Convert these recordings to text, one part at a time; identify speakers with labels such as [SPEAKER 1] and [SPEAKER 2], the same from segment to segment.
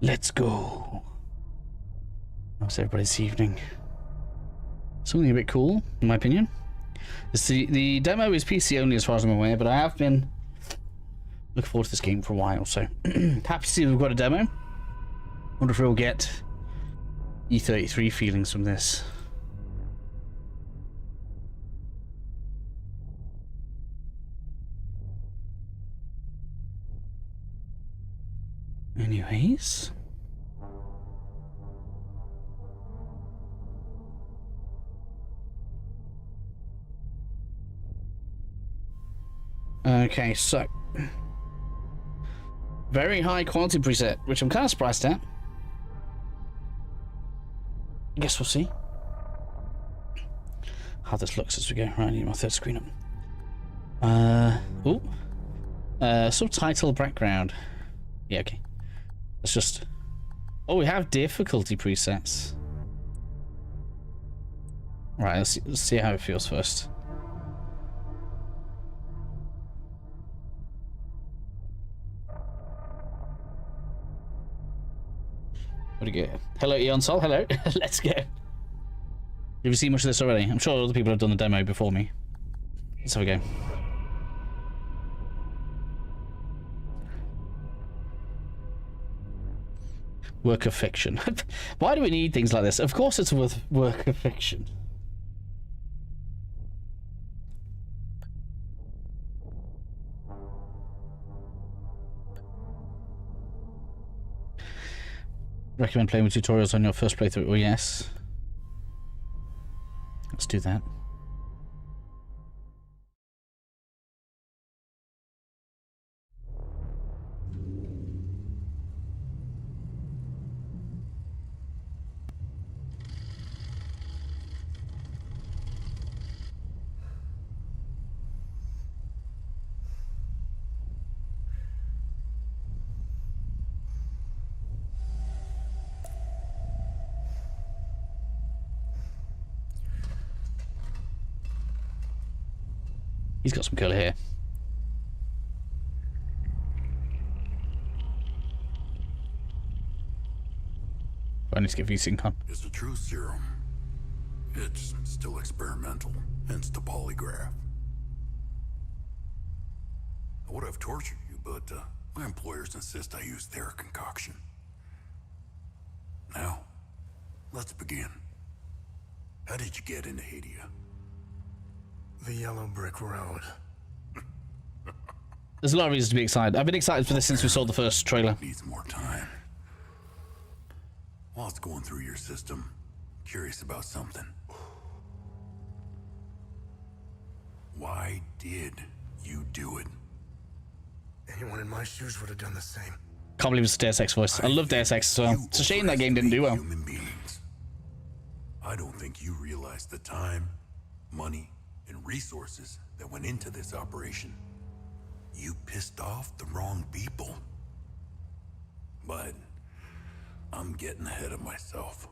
[SPEAKER 1] Let's go. How's everybody's evening? Something a bit cool, in my opinion. The demo is PC only as far as I'm aware, but I have been looking forward to this game for a while, so happy to see we've got a demo. Wonder if we'll get E33 feelings from this. Anyways. Okay, so very high quality preset, which I'm kind of surprised at. I guess we'll see how this looks as we go. Right, I need my third screen up. Subtitle background. Yeah, okay. Let's just... Oh, we have difficulty presets. Right, let's see how it feels first. What do you get? Hello, Eon Sol. Hello. Let's go. Have you seen much of this already? I'm sure other people have done the demo before me. Let's have a go. Work of fiction. Why do we need things like this? Of course it's a work of fiction. Recommend playing with tutorials on your first playthrough? Oh, yes. Let's do that. He's got some curly hair. I need to get VSync on.
[SPEAKER 2] It's a true serum. It's still experimental, hence the polygraph. I would have tortured you, but my employers insist I use their concoction. Now, let's begin. How did you get into Hadia?
[SPEAKER 3] The yellow brick road.
[SPEAKER 1] There's a lot of reasons to be excited. I've been excited for this since we saw the first trailer.
[SPEAKER 2] Needs more time. While it's going through your system, curious about something. Why did you do it?
[SPEAKER 3] Anyone in my shoes would have done the same.
[SPEAKER 1] Can't believe it's a Deus Ex voice. I love Deus Ex as well. It's a shame that game didn't do well.
[SPEAKER 2] Human beings. I don't think you realize the time, money, and resources that went into this operation. You pissed off the wrong people. But I'm getting ahead of myself.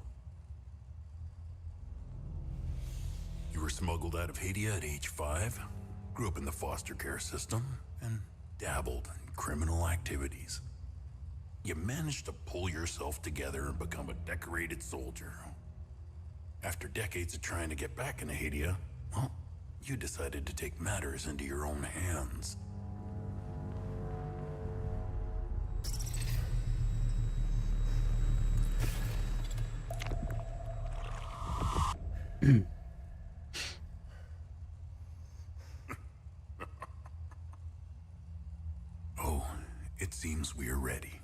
[SPEAKER 2] You were smuggled out of Hadia at age 5, grew up in the foster care system, and dabbled in criminal activities. You managed to pull yourself together and become a decorated soldier. After decades of trying to get back into Hadia, well, you decided to take matters into your own hands. Oh, it seems we are ready.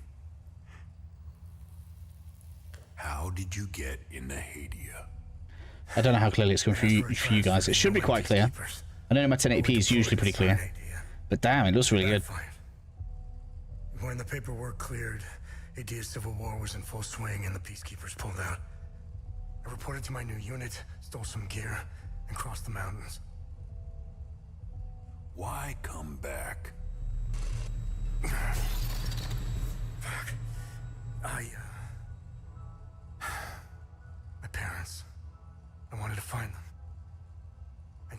[SPEAKER 2] How did you get into Hadia?
[SPEAKER 1] I don't know how clearly it's coming for you guys. It should be quite clear. I know my 1080p is usually pretty clear. But damn, it looks really good.
[SPEAKER 3] When the paperwork cleared, Hadia's civil war was in full swing and the peacekeepers pulled out. I reported to my new unit, stole some gear, and crossed the mountains.
[SPEAKER 2] Why come back?
[SPEAKER 3] Fuck. My parents. I wanted to find them. I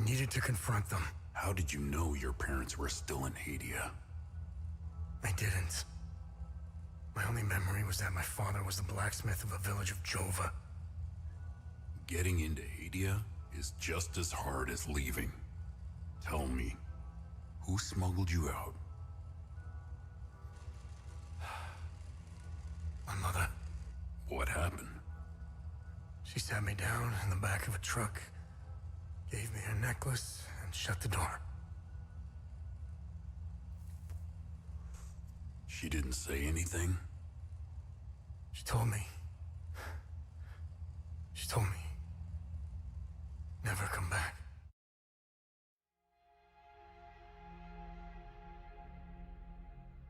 [SPEAKER 3] needed to confront them.
[SPEAKER 2] How did you know your parents were still in Hadia?
[SPEAKER 3] I didn't. My only memory was that my father was the blacksmith of a village of Jova.
[SPEAKER 2] Getting into Hadia is just as hard as leaving. Tell me, who smuggled you out?
[SPEAKER 3] My mother.
[SPEAKER 2] What happened?
[SPEAKER 3] She sat me down in the back of a truck, gave me a necklace, and shut the door.
[SPEAKER 2] She didn't say anything?
[SPEAKER 3] She told me. She told me. Never come back.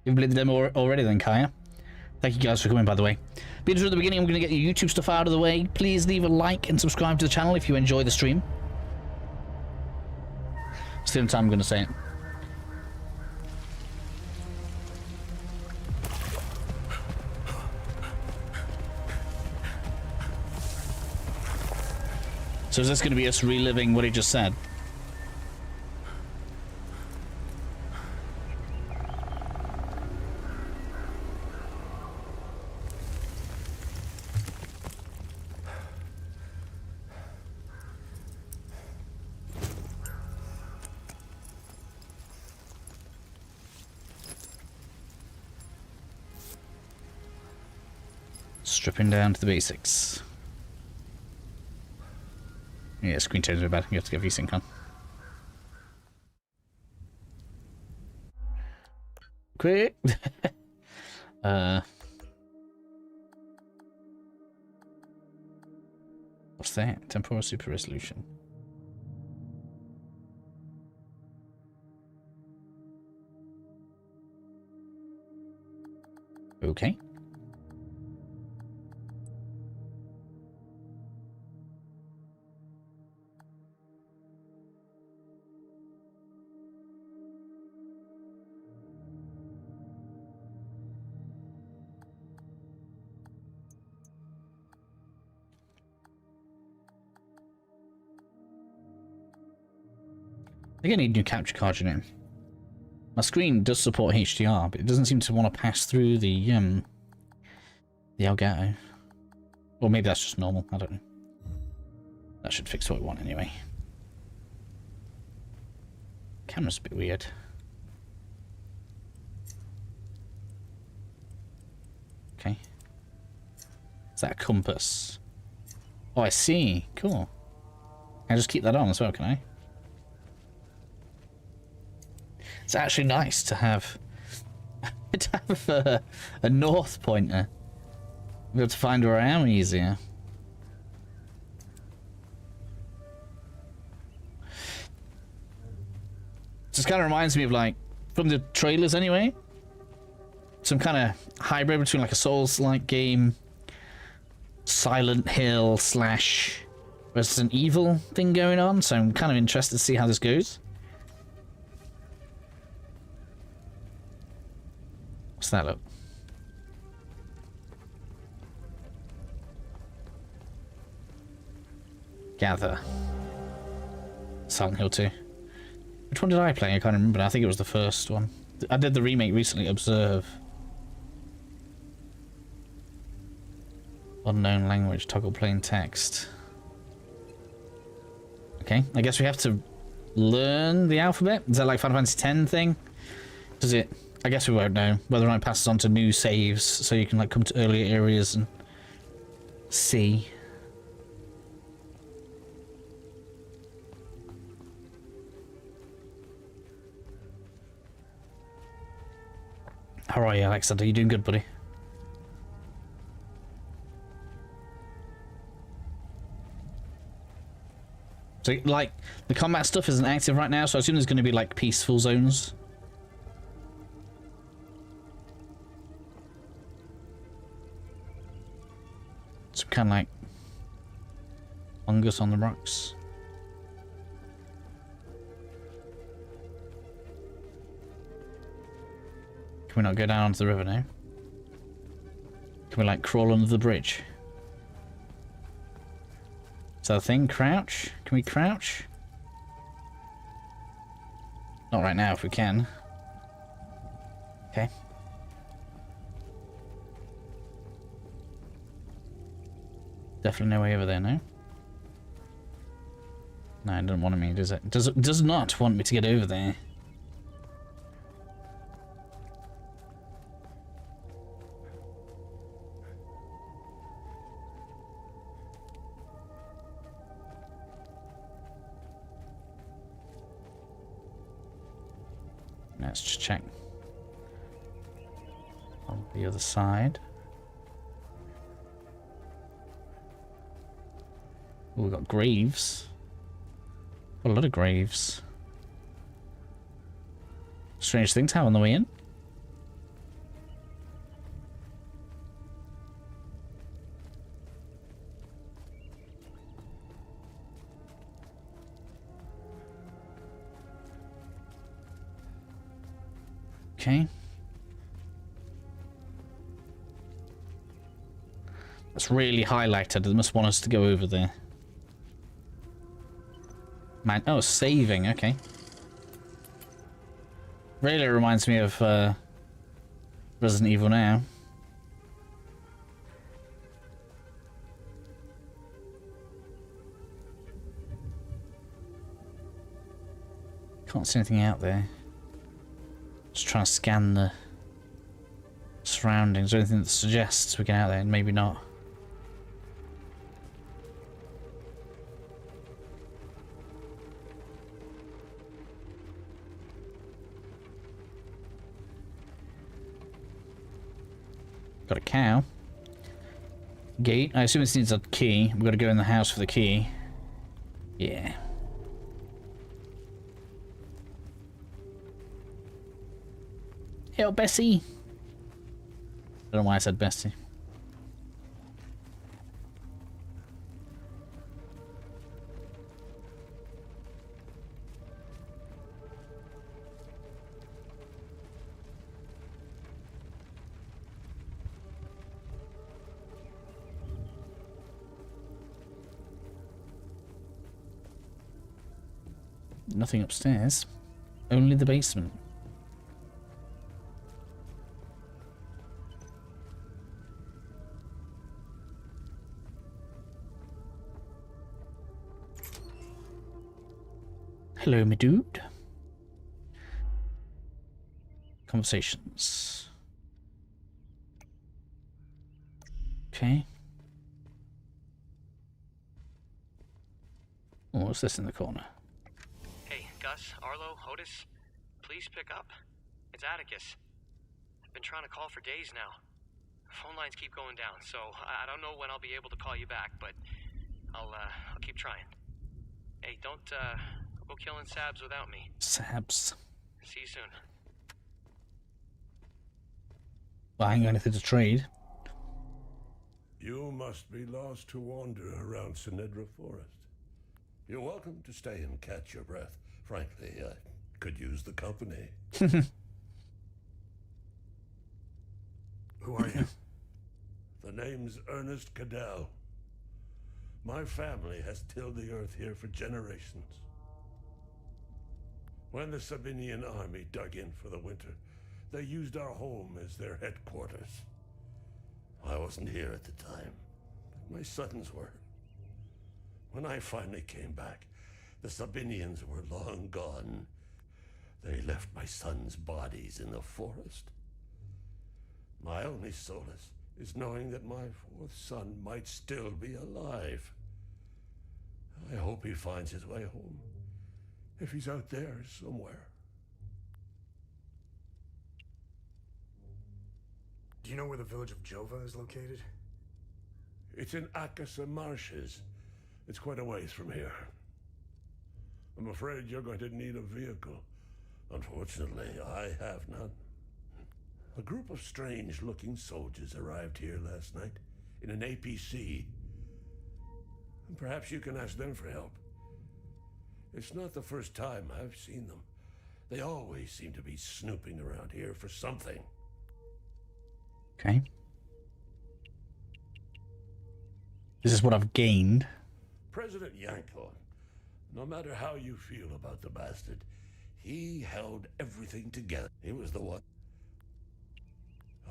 [SPEAKER 1] You've played the demo already then, Kaya? Thank you guys for coming, by the way. Being at the beginning, I'm going to get your YouTube stuff out of the way. Please leave a like and subscribe to the channel if you enjoy the stream. It's the only time I'm going to say it. So is this going to be us reliving what he just said? Stripping down to the basics. Yeah, screen change are bad. You have to get VSync on. Quick! What's that? Temporal super resolution. Okay. I think I need new capture card, you know. My screen does support HDR, but it doesn't seem to want to pass through the Elgato. Or maybe that's just normal, I don't know. That should fix what we want anyway. Camera's a bit weird. Okay. Is that a compass? Oh, I see. Cool. Can I just keep that on as well, can I? It's actually nice to have a north pointer. Be able to find where I am easier. Just kind of reminds me of, like, from the trailers anyway, some kind of hybrid between like a Souls-like game, Silent Hill / Resident Evil thing going on. So I'm kind of interested to see how this goes. What's that look? Gather. Silent Hill 2. Which one did I play? I can't remember. I think it was the first one. I did the remake recently, Observe. Unknown language, toggle plain text. Okay, I guess we have to learn the alphabet? Is that like Final Fantasy X thing? Does it... I guess we won't know whether or not it passes on to new saves, so you can like come to earlier areas and see. How are you, Alexander? You doing good, buddy? So, like, the combat stuff isn't active right now, so I assume there's going to be like peaceful zones. Some kind of like fungus on the rocks. Can we not go down onto the river now? Can we like crawl under the bridge? Is that a thing? Crouch? Can we crouch? Not right now if we can. Okay. Definitely no way over there now. No, it doesn't want me, does it? Does not want me to get over there. Let's just check on the other side. Oh, we've got graves. A lot of graves. Strange thing to have on the way in. Okay. That's really highlighted. It must want us to go over there. Man, oh, saving. Okay. Really reminds me of Resident Evil now. Can't see anything out there. Just trying to scan the surroundings. Is there anything that suggests we get out there? Maybe not. Got a cow. Gate. I assume this needs a key. We've got to go in the house for the key. Yeah. Hey, Bessie. I don't know why I said Bessie. Nothing upstairs. Only the basement. Hello, my dude. Conversations. Okay. Oh, what's this in the corner?
[SPEAKER 4] Hey, Gus, Arlo, Otis, please pick up. It's Atticus. I've been trying to call for days now. Phone lines keep going down, so I don't know when I'll be able to call you back, but I'll keep trying. Hey, don't go killing Sabs without me.
[SPEAKER 1] Sabs.
[SPEAKER 4] See you soon.
[SPEAKER 1] Well, I ain't got anything to trade.
[SPEAKER 5] You must be lost to wander around Senedra Forest. You're welcome to stay and catch your breath. Frankly, I could use the company.
[SPEAKER 3] Who are you?
[SPEAKER 5] The name's Ernest Cadell. My family has tilled the earth here for generations. When the Sabinian army dug in for the winter, they used our home as their headquarters. I wasn't here at the time. My sons were. When I finally came back, the Sabinians were long gone. They left my sons' bodies in the forest. My only solace is knowing that my fourth son might still be alive. I hope he finds his way home, if he's out there somewhere.
[SPEAKER 3] Do you know where the village of Jova is located?
[SPEAKER 5] It's in Akasa Marshes. It's quite a ways from here. I'm afraid you're going to need a vehicle. Unfortunately, I have none. A group of strange-looking soldiers arrived here last night in an APC. And perhaps you can ask them for help. It's not the first time I've seen them. They always seem to be snooping around here for something.
[SPEAKER 1] Okay. This is what I've gained.
[SPEAKER 5] President Yanko, no matter how you feel about the bastard, he held everything together. He was the one.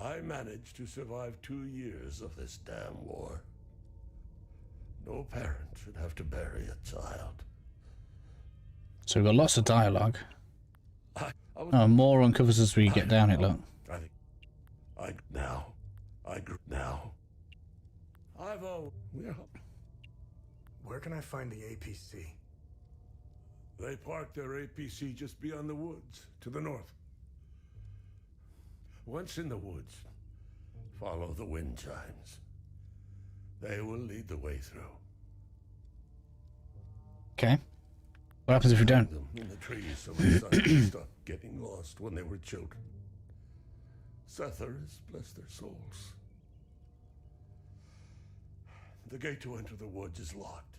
[SPEAKER 5] I managed to survive 2 years of this damn war. No parent should have to bury a child.
[SPEAKER 1] So we've got lots of dialogue.
[SPEAKER 5] I was,
[SPEAKER 1] Oh, more uncovers as we get down it, look.
[SPEAKER 5] Now.
[SPEAKER 3] Where can I find the APC?
[SPEAKER 5] They parked their APC just beyond the woods, to the north. Once in the woods, follow the wind chimes. They will lead the way through.
[SPEAKER 1] Okay. What happens if we don't?
[SPEAKER 5] Them in the trees so my son could stop getting lost when they were children. Sethlers, bless their souls. The gate to enter the woods is locked.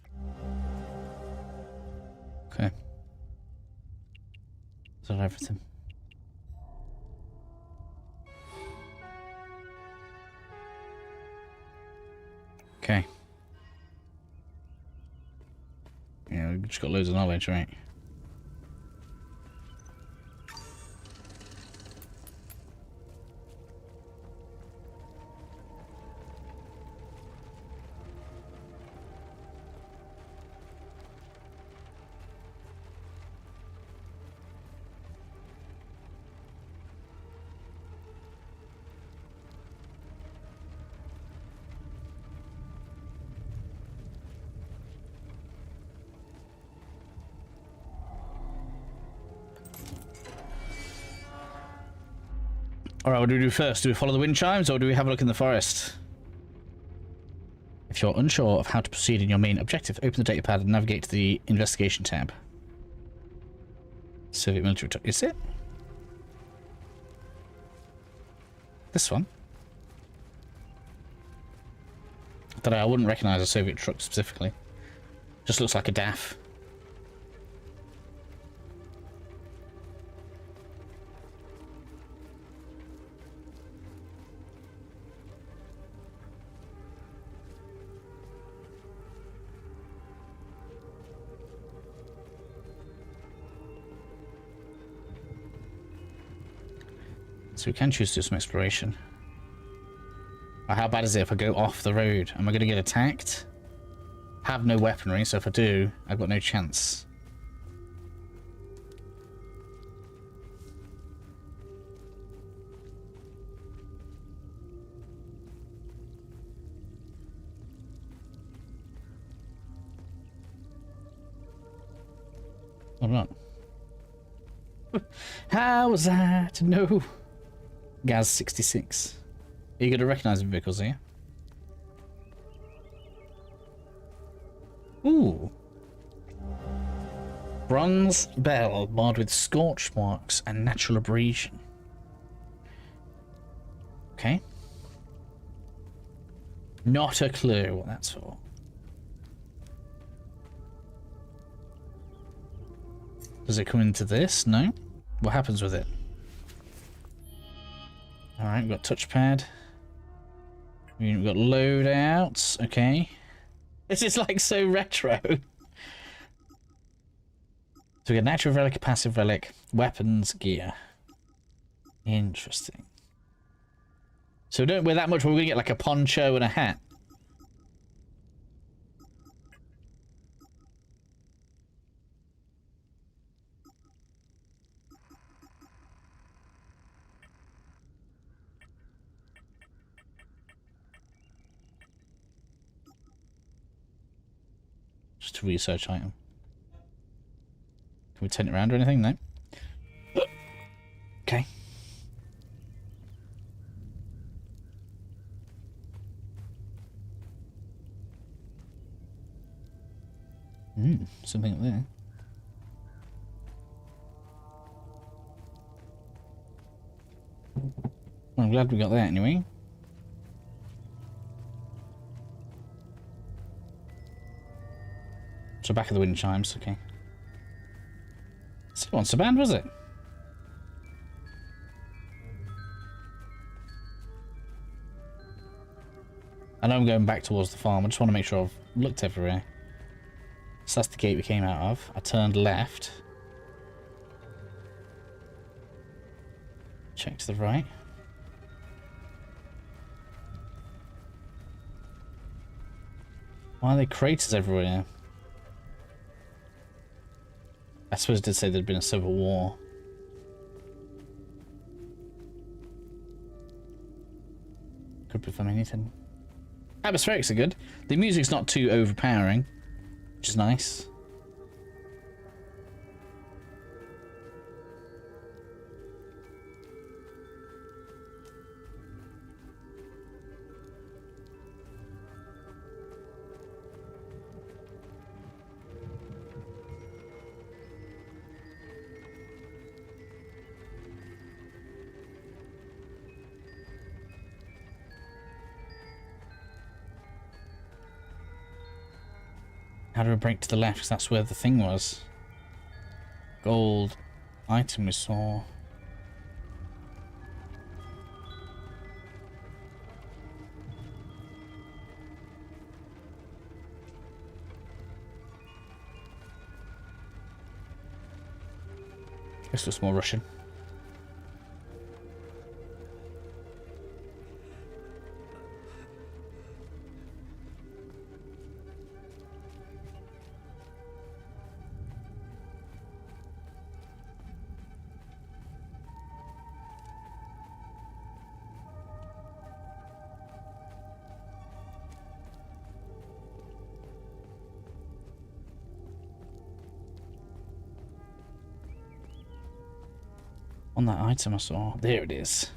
[SPEAKER 1] Okay. Is that everything? Okay. Yeah, we've just got loads of knowledge, right? Alright, what do we do first? Do we follow the wind chimes or do we have a look in the forest? If you're unsure of how to proceed in your main objective, open the datapad and navigate to the investigation tab. Soviet military truck. Is it? This one? I don't know, I wouldn't recognize a Soviet truck specifically. Just looks like a DAF. So we can choose to do some exploration. Or how bad is it if I go off the road? Am I going to get attacked? Have no weaponry, so if I do, I've got no chance. Or not. How was I to know? Gaz 66. Are you going to recognize the vehicles here? Ooh. Bronze bell marred with scorch marks and natural abrasion. Okay. Not a clue what that's for. Does it come into this? No. What happens with it? Alright, we've got touchpad. We've got loadouts. Okay. This is like so retro. So we got natural relic, passive relic, weapons, gear. Interesting. So we don't wear that much, we're going to get like a poncho and a hat. Just a research item. Can we turn it around or anything? No. Okay. Something up there. Well, I'm glad we got that anyway. So back of the wind chimes, okay. This wasn't so bad, was it? I know I'm going back towards the farm. I just want to make sure I've looked everywhere. So that's the gate we came out of. I turned left. Check to the right. Why are there craters everywhere? I suppose it did say there'd been a civil war. Could be from anything. Atmospherics are good. The music's not too overpowering, which is nice. How do we break to the left? Because that's where the thing was. Gold item we saw. This looks more Russian. On that item I saw. There it is.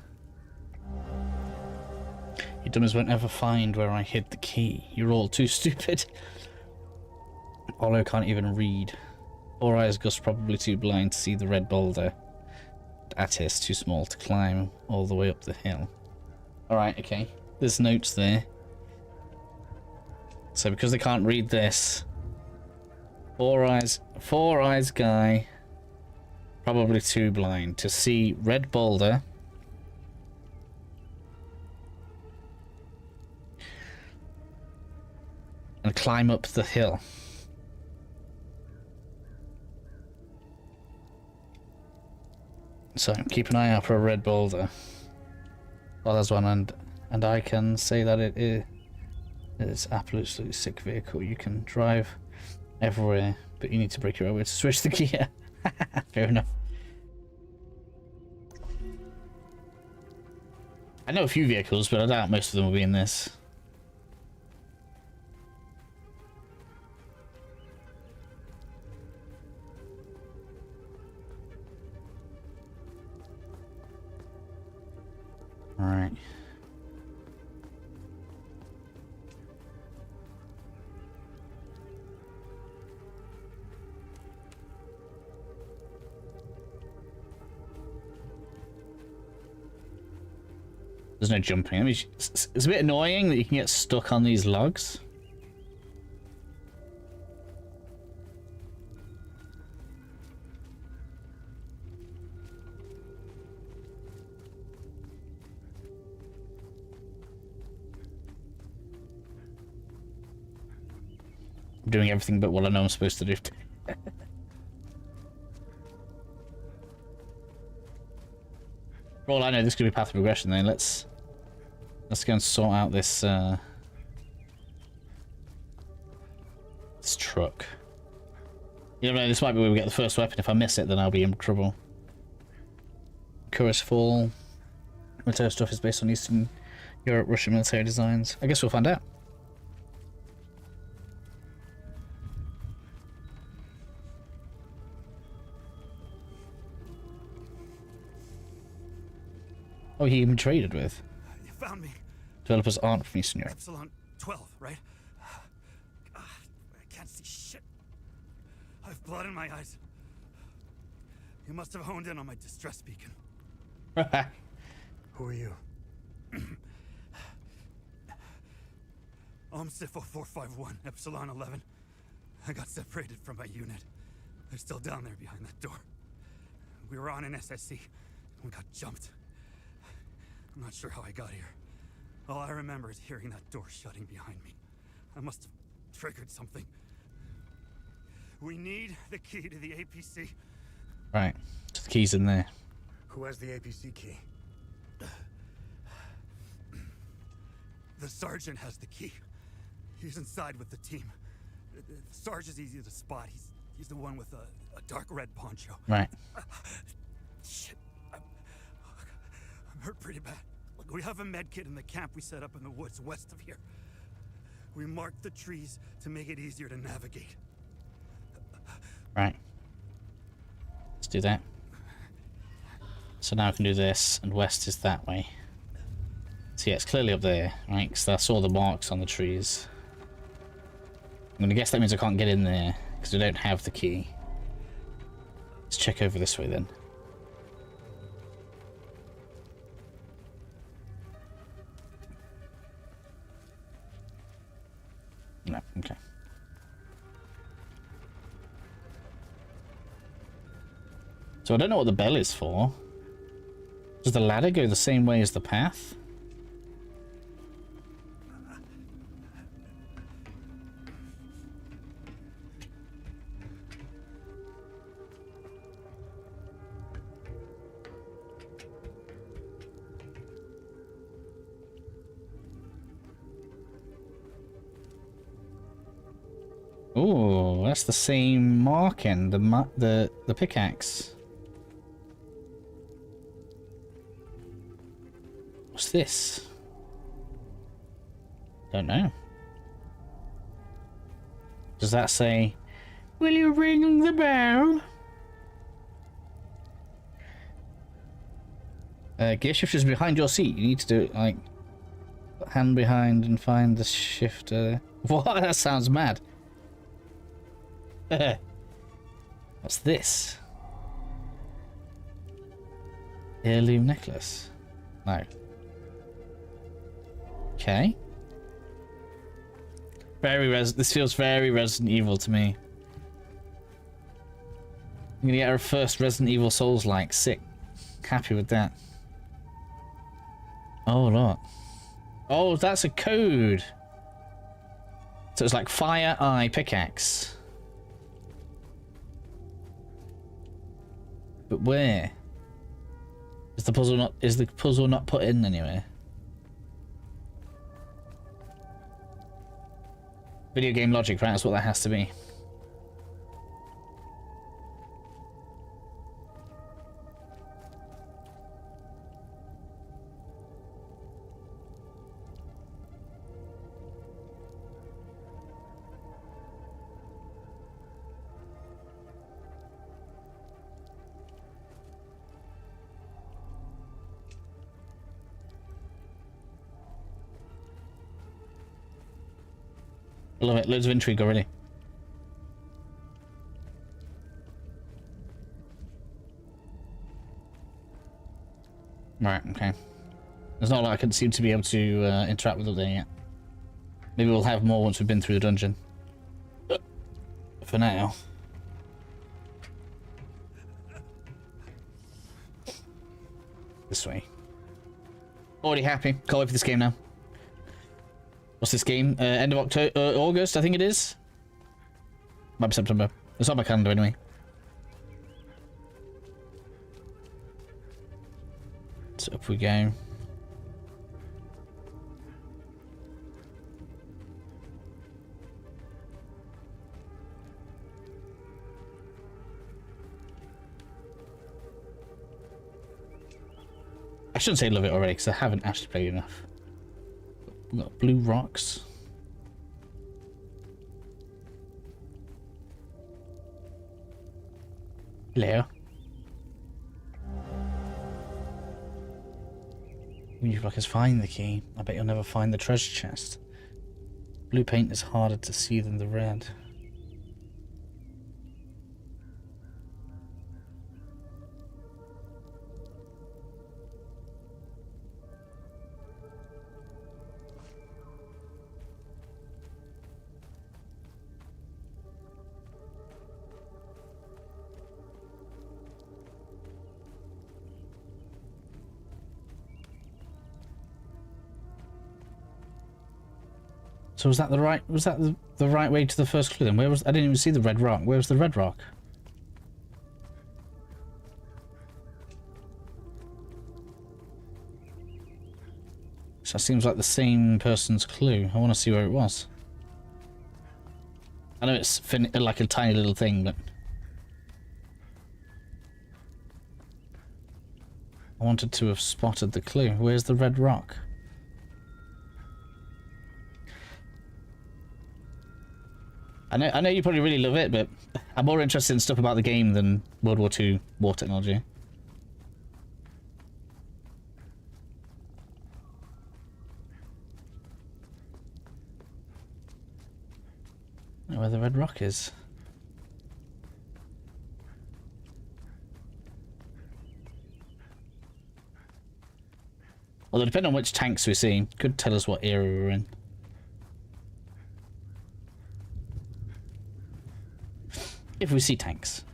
[SPEAKER 1] You dummies won't ever find where I hid the key. You're all too stupid. Olo can't even read. Four Eyes Gus probably too blind to see the red boulder. Attis too small to climb all the way up the hill. Alright, okay. There's notes there. So because they can't read this, Four Eyes guy probably too blind to see red boulder and climb up the hill. So keep an eye out for a red boulder. Well, there's one, and I can say that it is absolutely sick vehicle. You can drive everywhere, but you need to break your way to switch the gear. Fair enough. I know a few vehicles, but I doubt most of them will be in this. All right. There's no jumping. I mean, it's a bit annoying that you can get stuck on these logs. I'm doing everything but what I know I'm supposed to do. For all I know, this could be path of progression then. Let's go and sort out this this truck. You never know, this might be where we get the first weapon. If I miss it, then I'll be in trouble. Kurus Fall. Military stuff is based on Eastern Europe, Russian military designs. I guess we'll find out. Oh, he even traded with.
[SPEAKER 6] You found me.
[SPEAKER 1] Developers aren't from Eastern Europe.
[SPEAKER 6] Epsilon 12, right? I can't see shit. I have blood in my eyes. You must have honed in on my distress beacon.
[SPEAKER 3] Who are you?
[SPEAKER 6] OMSIF 0451, Epsilon 11. I got separated from my unit. They're still down there behind that door. We were on an SSC. We got jumped. I'm not sure how I got here. All I remember is hearing that door shutting behind me. I must have triggered something. We need the key to the APC.
[SPEAKER 1] Right, so the key's in there.
[SPEAKER 3] Who has the APC key?
[SPEAKER 6] The sergeant has the key. He's inside with the team. Sarge is easy to spot. He's the one with a dark red poncho.
[SPEAKER 1] Right.
[SPEAKER 6] Shit. I'm hurt pretty bad. Look, we have a med kit in the camp we set up in the woods west of here. We marked the trees to make it easier to navigate.
[SPEAKER 1] Right. Let's do that. So now I can do this, and west is that way. So yeah, it's clearly up there, right? Because I saw the marks on the trees. I'm gonna guess that means I can't get in there, because I don't have the key. Let's check over this way then. No, okay. So I don't know what the bell is for. Does the ladder go the same way as the path? Oh, that's the same marking, the pickaxe. What's this? Don't know. Does that say, will you ring the bell? Gear shift is behind your seat. You need to do it like hand behind and find the shifter. What? That sounds mad. What's this? Heirloom necklace. No. Okay. This feels very Resident Evil to me. I'm gonna get our first Resident Evil Souls-like. Sick. Happy with that. Oh, look. Oh, that's a code. So it's like fire, eye, pickaxe. But where? Is the puzzle not put in anywhere? Video game logic, right? That's what that has to be. I love it. Loads of intrigue already. Right, okay. It's not like I can seem to be able to interact with it there yet. Maybe we'll have more once we've been through the dungeon. For now. This way. Already happy. Can't wait for this game now. What's this game? End of October, August, I think it is. Might be September. It's on my calendar anyway. So up we go. I shouldn't say love it already because I haven't actually played enough. We've got blue rocks. Hello. You like us find the key. I bet you'll never find the treasure chest. Blue paint is harder to see than the red. So was that the right? Was that the right way to the first clue? Then where was? I didn't even see the red rock. Where was the red rock? So it seems like the same person's clue. I want to see where it was. I know it's like a tiny little thing, but I wanted to have spotted the clue. Where's the red rock? I know you probably really love it, but I'm more interested in stuff about the game than World War II war technology. I don't know where the red rock is. Although depending on which tanks we see, could tell us what era we're in. If we see tanks.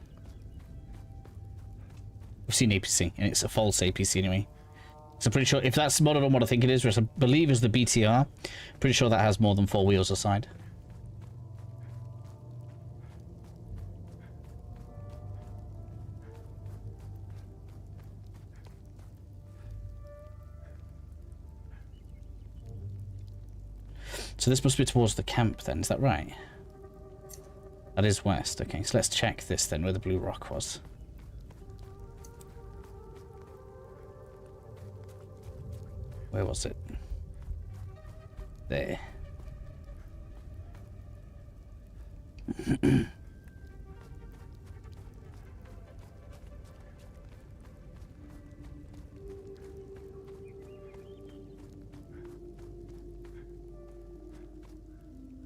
[SPEAKER 1] We've seen APC, and it's a false APC anyway. So I'm pretty sure if that's modded on what I think it is, which I believe is the BTR, pretty sure that has more than 4 wheels aside. So this must be towards the camp then, is that right? That is west, okay, so let's check this then, where the blue rock was. Where was it? There.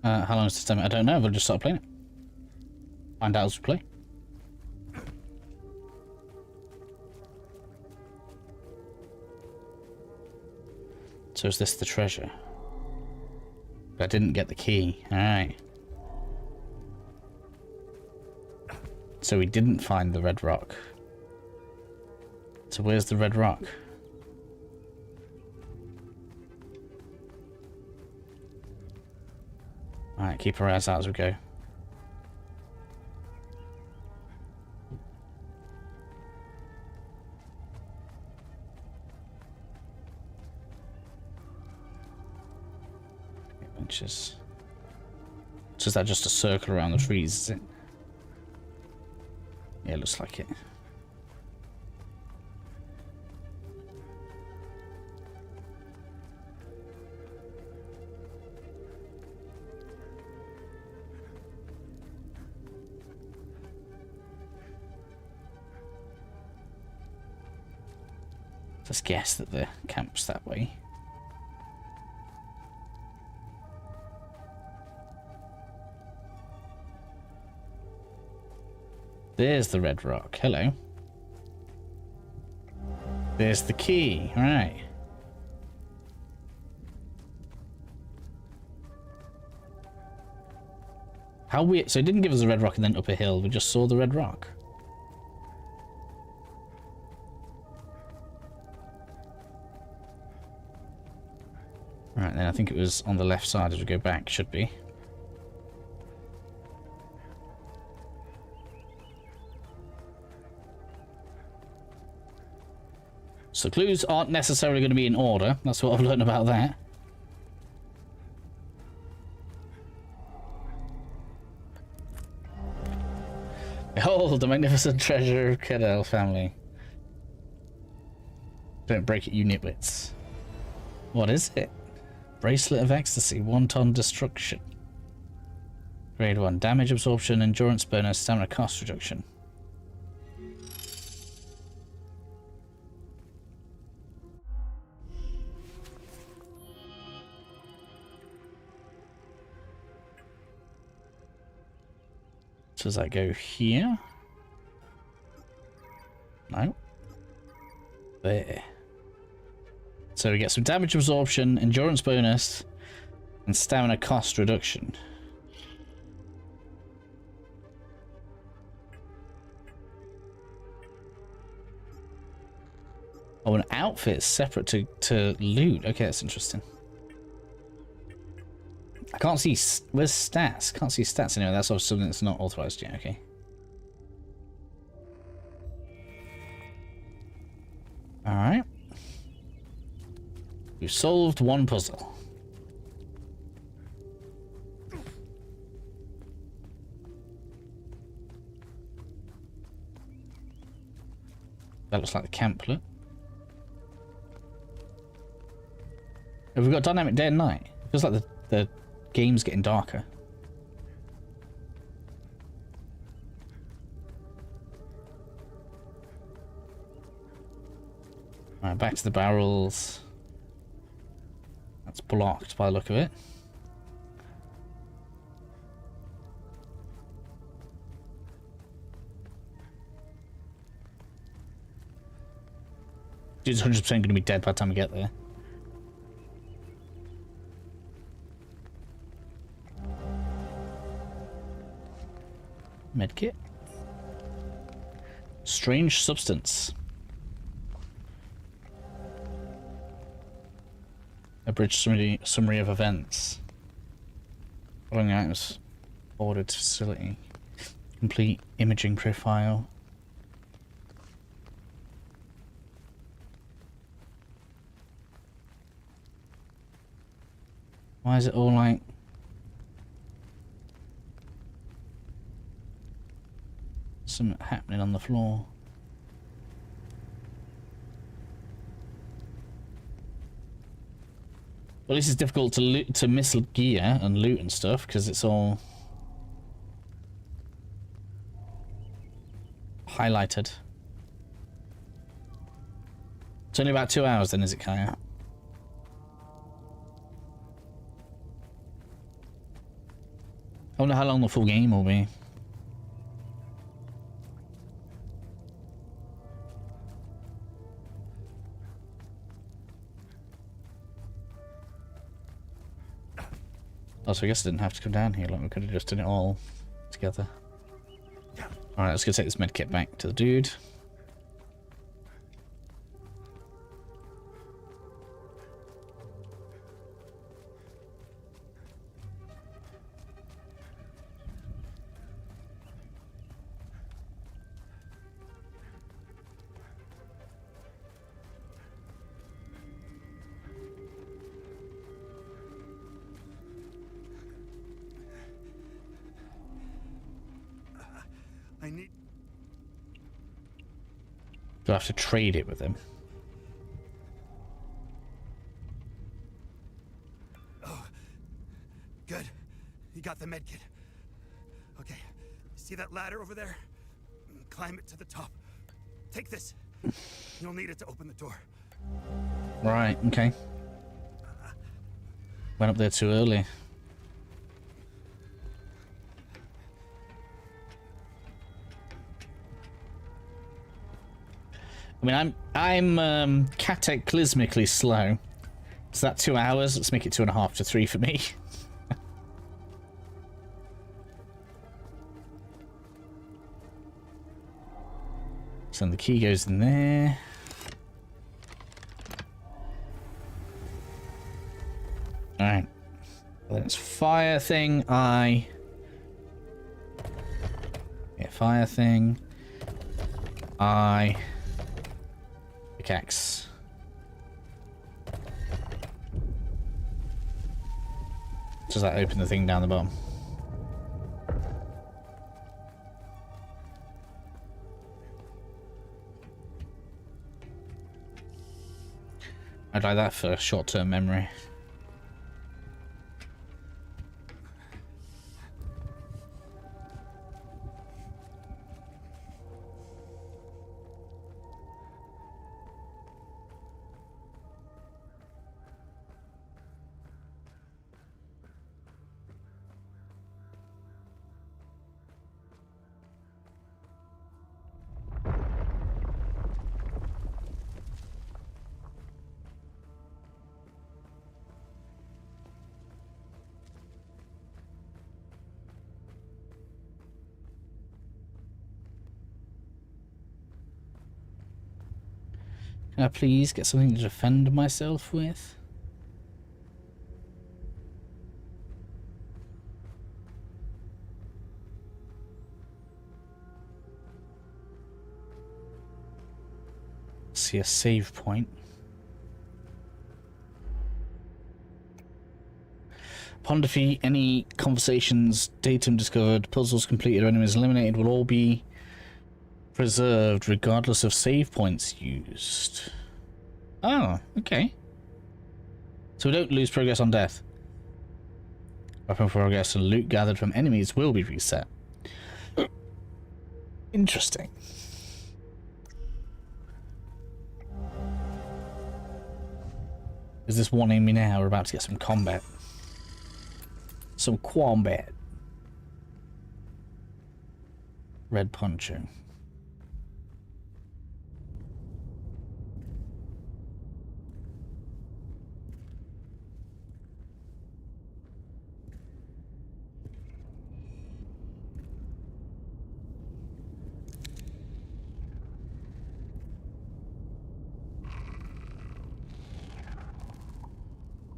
[SPEAKER 1] How long is this time? I don't know, we'll just start playing it. Find out as we play. So is this the treasure? But I didn't get the key. Alright. So we didn't find the red rock. So where's the red rock? Alright, keep our eyes out as we go. Benches. So is that just a circle around the trees, is it? Yeah, looks like it. Let's guess that the camp's that way. There's the red rock. Hello. There's the key. All right. How weird. So it didn't give us the red rock and then up a hill. We just saw the red rock. Right, then I think it was on the left side as we go back, should be. So clues aren't necessarily going to be in order. That's what I've learned about that. Behold, the magnificent treasure of Kedel family. Don't break it, you nitwits. What is it? Bracelet of Ecstasy, wanton destruction. Grade 1, damage absorption, endurance bonus, stamina cost reduction. So does that go here? No. There. So we get some damage absorption, endurance bonus, and stamina cost reduction. Oh, an outfit separate to loot. Okay, that's interesting. I can't see... Where's stats? Can't see stats anyway. That's obviously something that's not authorized yet. Okay. Alright. We've solved one puzzle. That looks like the camp, look. Have we got dynamic day and night? Feels like the game's getting darker. Alright, back to the barrels. That's blocked by the look of it. Dude's 100% going to be dead by the time we get there. Medkit. Strange substance. Abridged summary of events. Following items. Ordered facility. Complete imaging profile. Why is it all like... something happening on the floor? Well, this is difficult to miss gear and loot and stuff because it's all highlighted. It's only about 2 hours then, is it, Kaya? I wonder how long the full game will be. Oh, so I guess I didn't have to come down here, like we could have just done it all together. Alright, let's go take this medkit back to the dude.
[SPEAKER 6] I need...
[SPEAKER 1] Do I have to trade it with him?
[SPEAKER 6] Oh, good. You got the medkit. Okay, see that ladder over there? Climb it to the top. Take this. You'll need it to open the door.
[SPEAKER 1] Right, okay. Went up there too early. I mean, I'm cataclysmically slow. So that 2 hours, let's make it 2.5 to 3 for me. So the key goes in there. Alright. Well, then it's fire thing, yeah, fire thing. Pickaxe. Does that open the thing down the bottom? I'd like that for short-term memory. Can I please get something to defend myself with? See a save point. Upon defeat, any conversations, datum discovered, puzzles completed, or enemies eliminated will all be Preserved regardless of save points used. Oh, okay. So we don't lose progress on death. Weapon progress and loot gathered from enemies will be reset. Interesting. Is this warning me now? We're about to get some combat. Some combat. Red poncho.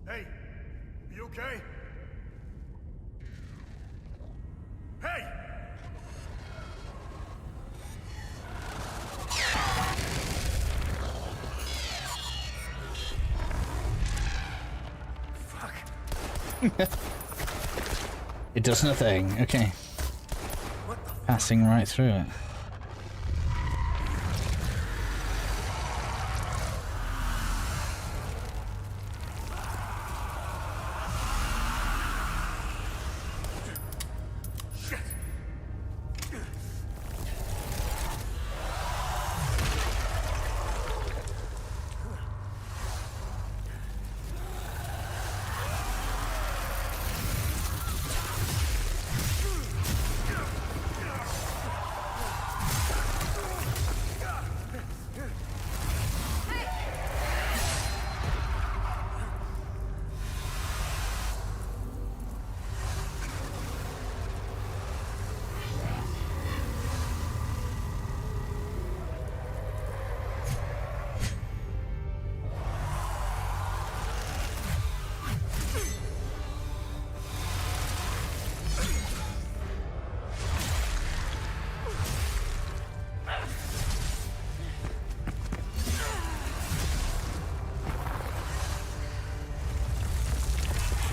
[SPEAKER 3] Hey, you okay? Hey! Fuck.
[SPEAKER 1] It does nothing. Okay. Passing right through it.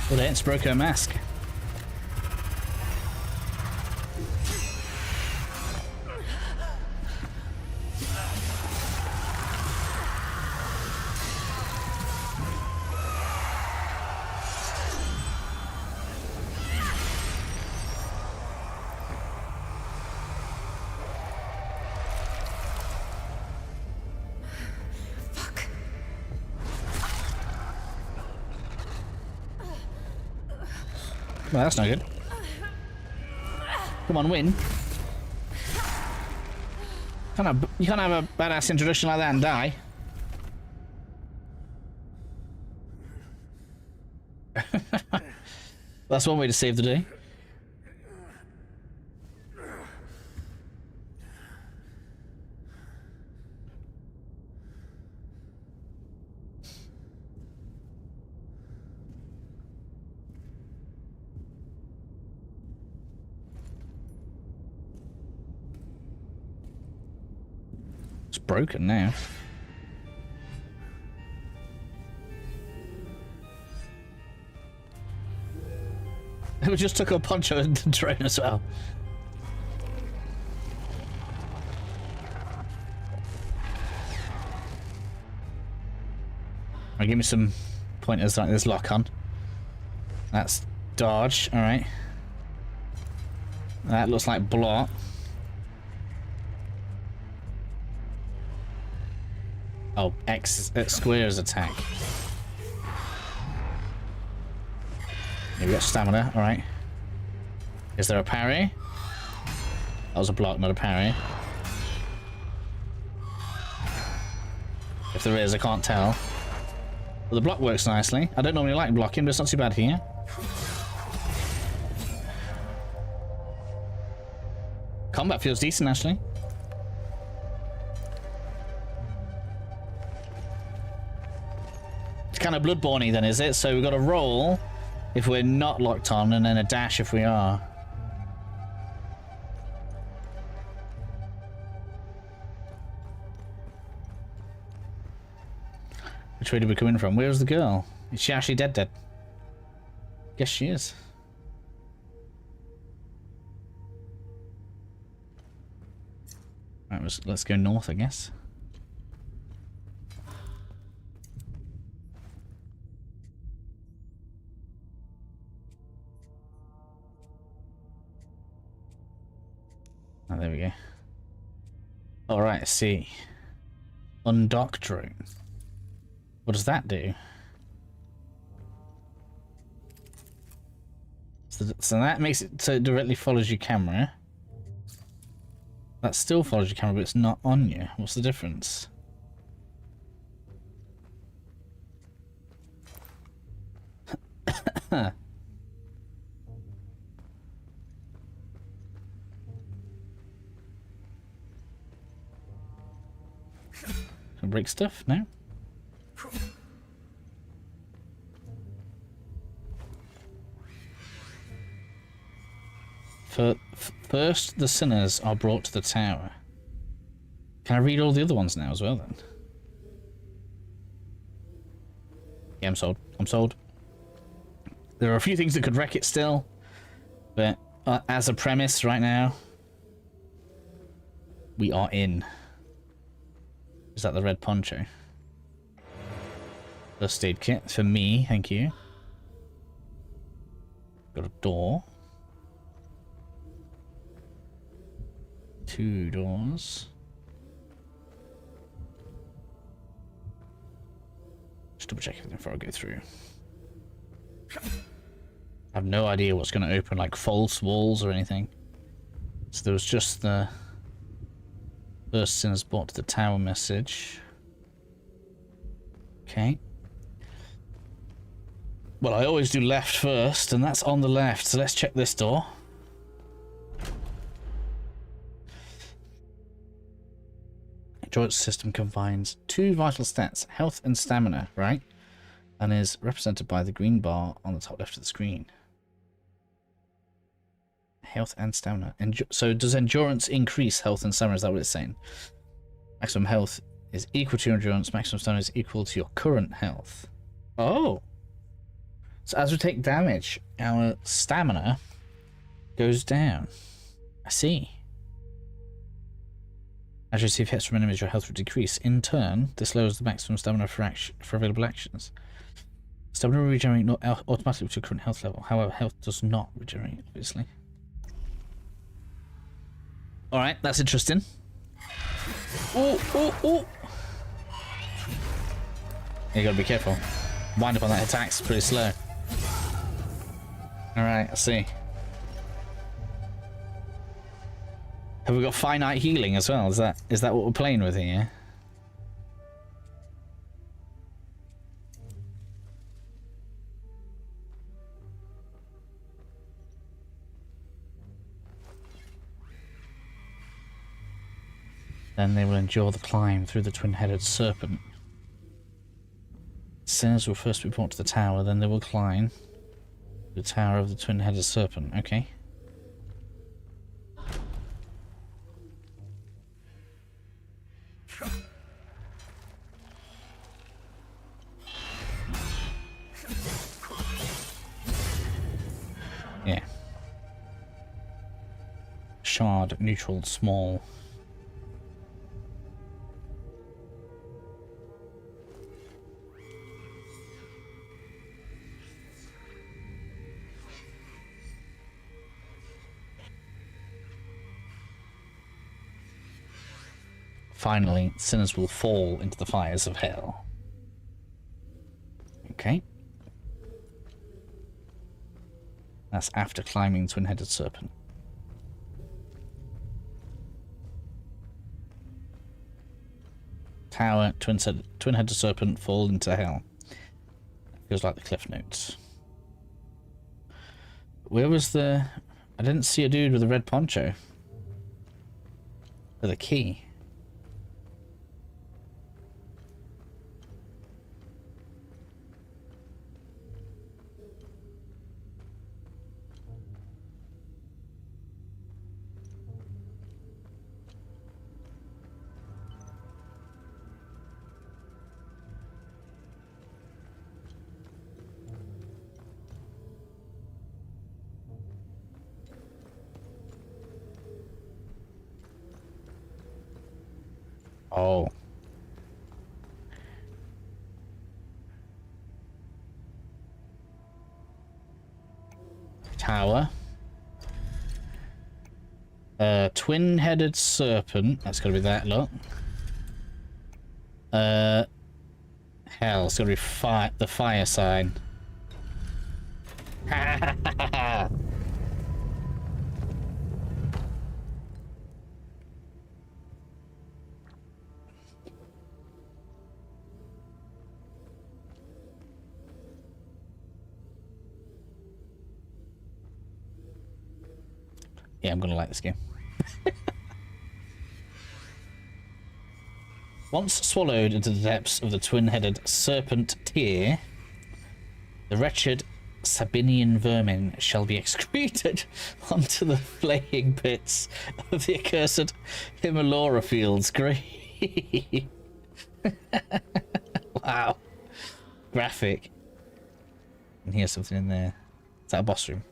[SPEAKER 1] Well, they just broke her mask. Well, that's no good. Come on, win. You can't have a badass introduction like that and die. That's one way to save the day. It's broken now. We just took a poncho and the drone as well. Right, give me some pointers like this. Lock on. That's dodge. All right. That looks like block. Oh, X square is attack. Yeah, we got stamina, alright. Is there a parry? That was a block, not a parry. If there is, I can't tell. Well, the block works nicely. I don't normally like blocking, but it's not too bad here. Combat feels decent, actually. It's kind of Bloodborne-y then, is it? So we've got a roll if we're not locked on, and then a dash if we are. Which way did we come in from? Where's the girl? Is she actually dead? Guess she is. Right, we're let's go north, I guess. Oh, there we go. Alright, I see. Undock drone. What does that do? So that makes it so it directly follows your camera. That still follows your camera, but it's not on you. What's the difference? Can I break stuff? No? First, the sinners are brought to the tower. Can I read all the other ones now as well, then? Yeah, I'm sold. I'm sold. There are a few things that could wreck it still, but as a premise right now, we are in. Is that the red poncho? First aid kit for me, thank you. Got a door. 2 doors. Just double check everything before I go through. I have no idea what's going to open, like false walls or anything. So there was just the first sinners brought to the tower message. Okay. Well, I always do left first, and that's on the left, so let's check this door. Endurance system combines 2 vital stats, health and stamina, right? And is represented by the green bar on the top left of the screen. Health and stamina. So does endurance increase health and stamina? Is that what it's saying? Maximum health is equal to your endurance. Maximum stamina is equal to your current health. Oh. So as we take damage, our stamina goes down. I see. As you receive hits from enemies, your health will decrease. In turn, this lowers the maximum stamina for available actions. Stamina will regenerate not automatically to your current health level. However, health does not regenerate, obviously. Alright, that's interesting. Oh! You gotta be careful. Wind up on that attack's pretty slow. Alright, I see. Have we got finite healing as well? Is that what we're playing with here? Then they will endure the climb through the twin-headed serpent. Sinners will first be brought to the tower, then they will climb the tower of the twin-headed serpent. Okay. Yeah. Shard, neutral, small. Finally, sinners will fall into the fires of hell. Okay. That's after climbing twin-headed serpent. Tower, twin-headed serpent, fall into hell. Feels like the cliff notes. Where was the... I didn't see a dude with a red poncho. With a key. Oh. Tower. Twin-headed serpent. That's gotta be that, look. Hell, it's gotta be the fire sign. Yeah, I'm gonna like this game. Once swallowed into the depths of the twin-headed serpent tier, the wretched Sabinian vermin shall be excreted onto the flaying pits of the accursed Himalora fields. Great. Wow. Graphic. And here's something in there. Is that a boss room?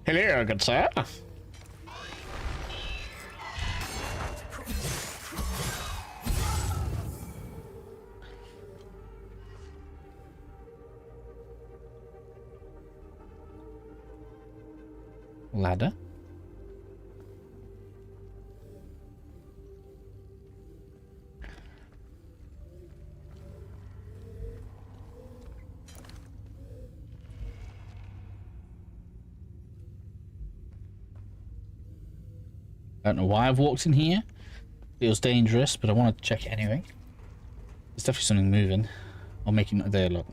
[SPEAKER 1] Hello, good sir. Ladder. I don't know why I've walked in here. Feels dangerous, but I wanted to check it anyway. There's definitely something moving. Or making it there, look.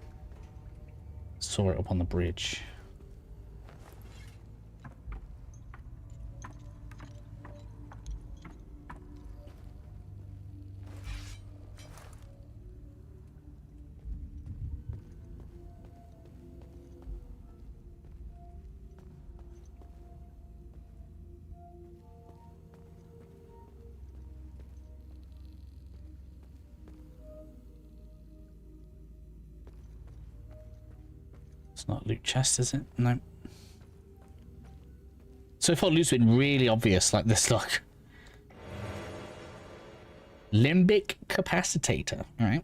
[SPEAKER 1] Saw it up on the bridge. It's not loot chest, is it? No. So far, loot's been really obvious, like this, look. Limbic capacitator, alright.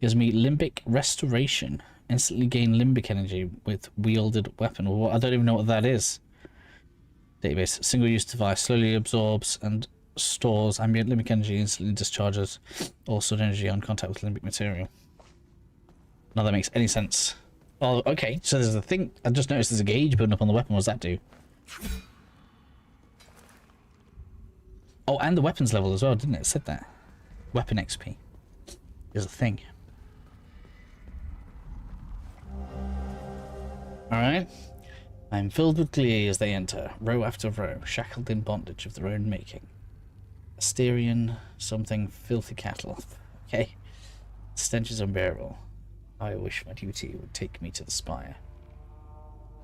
[SPEAKER 1] Gives me limbic restoration. Instantly gain limbic energy with wielded weapon. Well, I don't even know what that is. Database. Single-use device slowly absorbs and stores ambient limbic energy, instantly discharges all stored energy on contact with limbic material. None of that makes any sense. Oh, okay. So there's a thing. I just noticed there's a gauge putting up on the weapon. What does that do? Oh, and the weapons level as well, didn't it? It said that. Weapon XP. There's a thing. Alright. I'm filled with glee as they enter, row after row, shackled in bondage of their own making. Asterian, something filthy cattle. Okay. The stench is unbearable. I wish my duty would take me to the spire.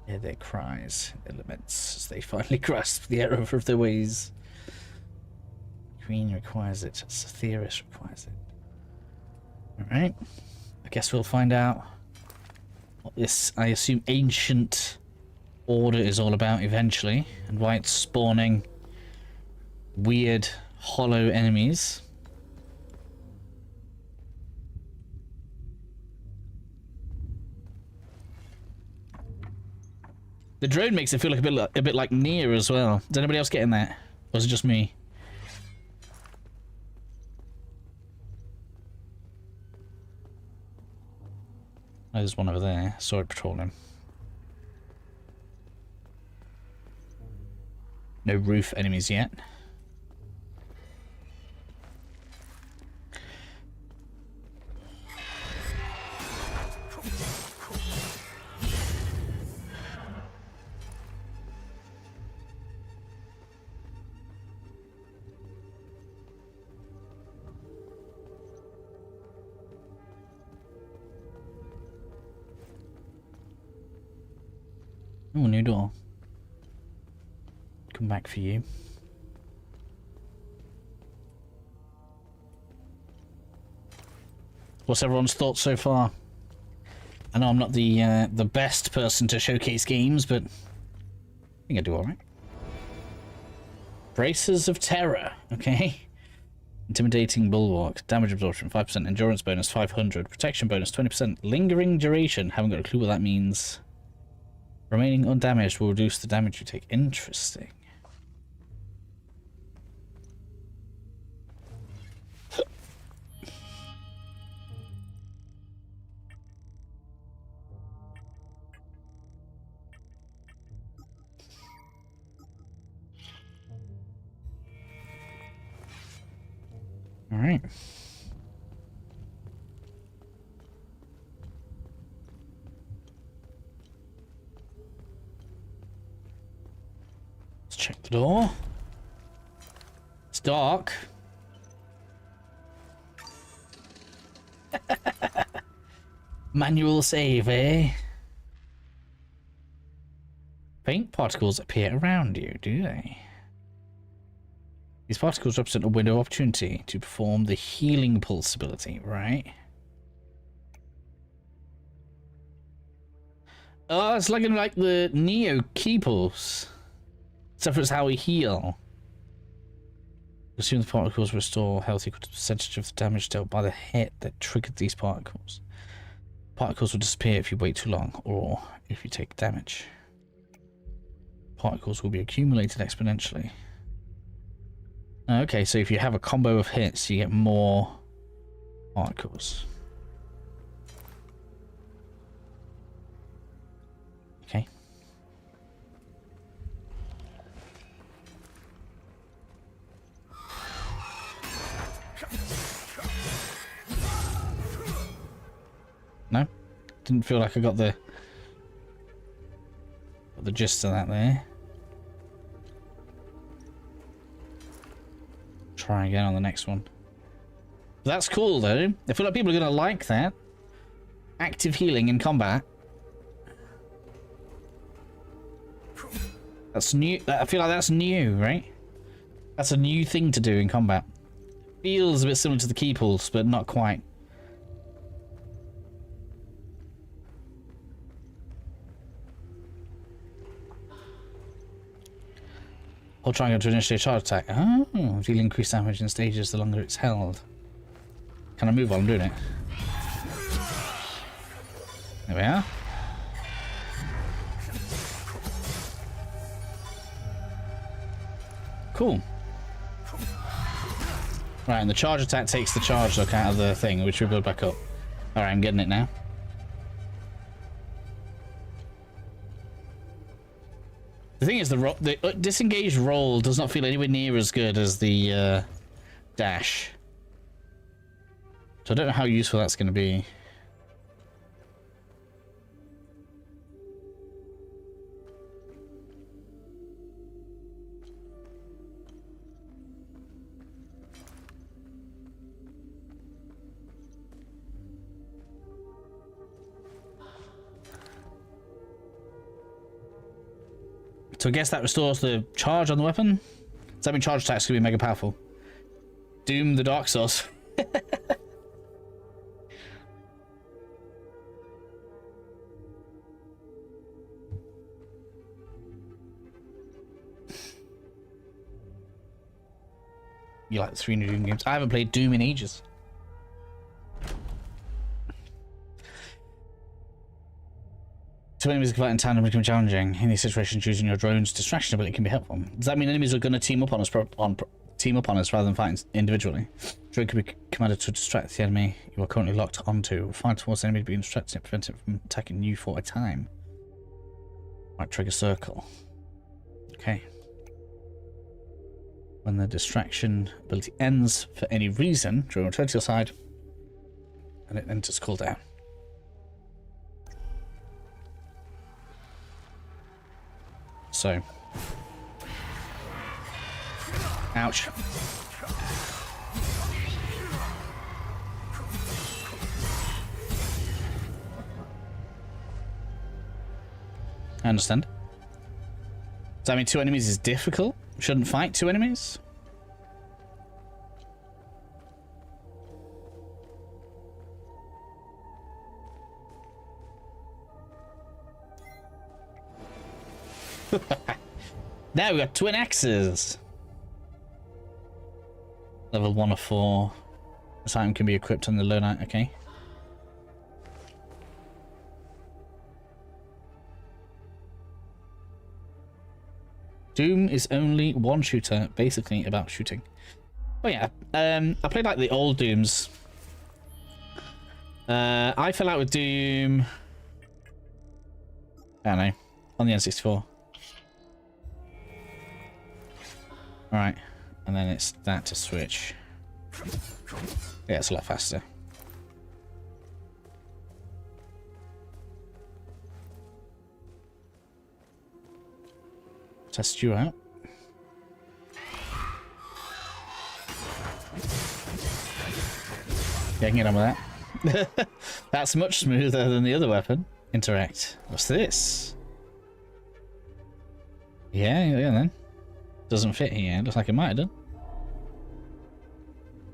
[SPEAKER 1] Hear their cries, their laments, as they finally grasp the error of their ways. Queen requires it, Cytheris requires it. Alright. I guess we'll find out what this, I assume, ancient order is all about eventually, and why it's spawning weird, hollow enemies. The drone makes it feel like a bit like Nier as well. Is anybody else getting that? Or is it just me? Oh, there's one over there. Saw it patrolling. No roof enemies yet. Oh, new door. Come back for you. What's everyone's thoughts so far? I know I'm not the best person to showcase games, but I think I do all right. Braces of Terror. Okay. Intimidating Bulwark. Damage absorption 5%. Endurance bonus 500. Protection bonus 20%. Lingering duration. Haven't got a clue what that means. Remaining undamaged will reduce the damage you take. Interesting. All right. Let's check the door. It's dark. Manual save, eh? Faint particles appear around you, do they? These particles represent a window of opportunity to perform the healing pulse ability, right? Oh, it's looking like the Neo key pulse. Except for it's how we heal. Assume the particles restore health equal to the percentage of the damage dealt by the hit that triggered these particles. Particles will disappear if you wait too long, or if you take damage. Particles will be accumulated exponentially. Okay, so if you have a combo of hits, you get more particles. Okay. No? Didn't feel like I got the gist of that there. Try again on the next one. That's cool though. I feel like people are gonna like that. Active healing in combat. That's new. I feel like that's new, right? That's a new thing to do in combat. Feels a bit similar to the key pulse, but not quite. Hold triangle to initiate a charge attack. Oh, deal increased damage in stages the longer it's held. Can I move while I'm doing it? There we are. Cool. Right, and the charge attack takes the charge look out of the thing, which we build back up. Alright, I'm getting it now. The thing is, the disengaged roll does not feel anywhere near as good as the dash. So I don't know how useful that's going to be. So I guess that restores the charge on the weapon. Does that mean charge attacks can be mega powerful? Doom the Dark Souls. You like the 3 new Doom games? I haven't played Doom in ages. Two enemies can fight in tandem become challenging. In these situations, using your drone's distraction ability can be helpful. Does that mean enemies are going to team up on us rather than fighting individually? Drone can be commanded to distract the enemy you are currently locked onto. Fire towards the enemy being distracted and prevent it from attacking you for a time. Might trigger circle. Okay. When the distraction ability ends for any reason, drone will return to your side and it enters cooldown. So, ouch. I understand. Does that mean 2 enemies is difficult? Shouldn't fight 2 enemies? Now we got twin axes. Level 1 of 4. This item can be equipped on the loadout. Okay. Doom is only one shooter, basically about shooting. Oh yeah, I played like the old Dooms. I fell out with Doom. I don't know, on the N64. Alright, and then it's that to switch. Yeah, it's a lot faster. Test you out. Yeah, I can get on with that. That's much smoother than the other weapon. Interact. What's this? Yeah, then. Doesn't fit here. Looks like it might have done.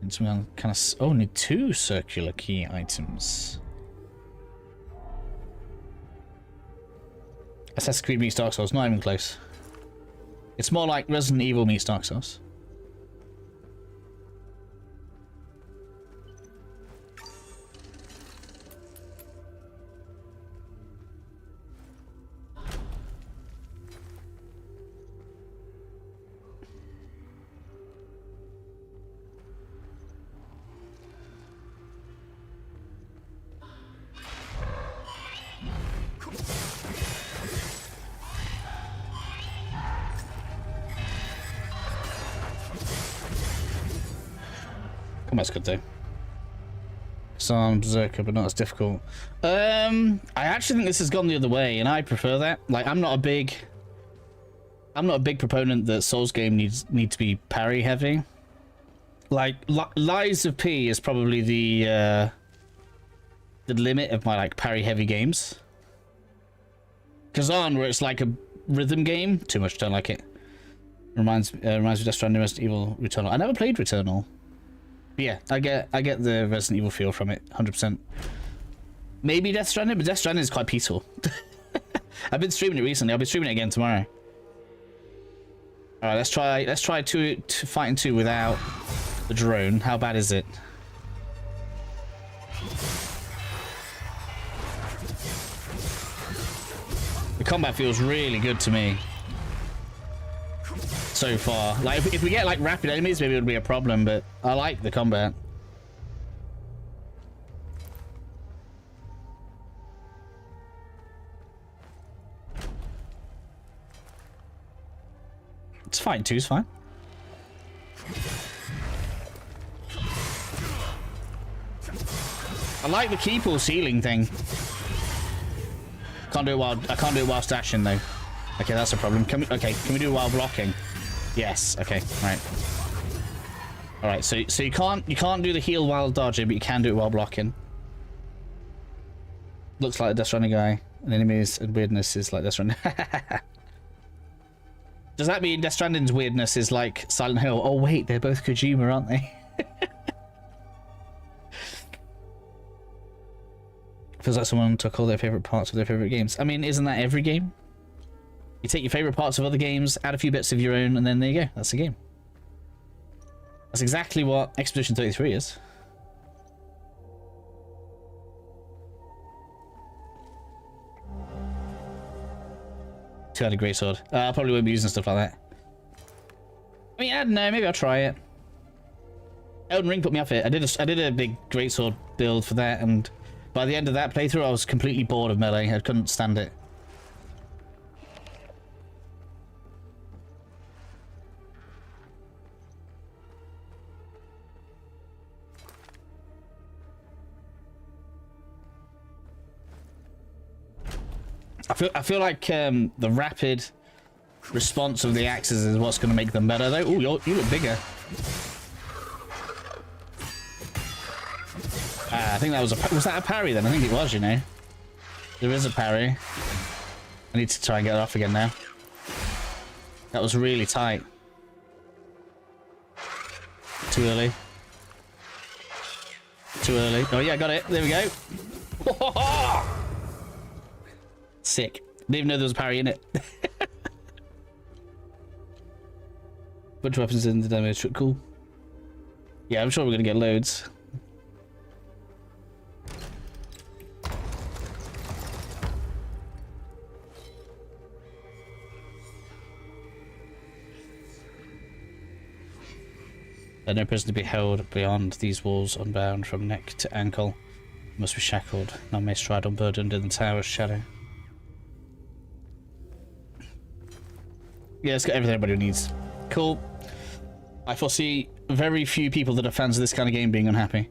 [SPEAKER 1] And some kind of... Oh, need 2 circular key items. Assassin's Creed meets Dark Souls. Not even close. It's more like Resident Evil meets Dark Souls. Combat's good though. Some Berserker, but not as difficult. I actually think this has gone the other way, and I prefer that. Like, I'm not a big proponent that Souls game need to be parry heavy. Like, Lies of P is probably the limit of my like parry heavy games. Kazan, where it's like a rhythm game, too much. Don't like it. Reminds me of Death Stranding, Resident Evil, Returnal. I never played Returnal. But yeah, I get the Resident Evil feel from it, 100%. Maybe Death Stranding, but Death Stranding is quite peaceful. I've been streaming it recently. I'll be streaming it again tomorrow. All right, let's try fighting 2 without the drone. How bad is it? The combat feels really good to me so far. Like, if we get like rapid enemies, maybe it would be a problem, but I like the combat. It's fine, 2's fine. I like the key pull ceiling thing. I can't do it while dashing though. Okay, that's a problem. Can we do it while blocking? Yes. Okay. Right. All right. So you can't do the heal while dodging, but you can do it while blocking. Looks like a Death Stranding guy. And enemies and weirdness is like Death Stranding. Does that mean Death Stranding's weirdness is like Silent Hill? Oh wait, they're both Kojima, aren't they? Feels like someone took all their favorite parts of their favorite games. I mean, isn't that every game? You take your favorite parts of other games, add a few bits of your own, and then there you go. That's the game. That's exactly what Expedition 33 is. Two-handed greatsword. I probably won't be using stuff like that. I mean, I don't know. Maybe I'll try it. Elden Ring put me off it. I did a big greatsword build for that, and by the end of that playthrough, I was completely bored of melee. I couldn't stand it. I feel like the rapid response of the axes is what's going to make them better, though. Ooh, you look bigger. I think that was that a parry then? I think it was, you know. There is a parry. I need to try and get it off again now. That was really tight. Too early. Too early. Oh yeah, got it. There we go. Sick. Didn't even know there was a parry in it. Bunch of weapons in the demo. Cool. Yeah, I'm sure we're gonna get loads. No person to be held beyond these walls unbound from neck to ankle. Must be shackled. None may stride unburdened in the tower's shadow. Yeah, it's got everything everybody needs. Cool. I foresee very few people that are fans of this kind of game being unhappy.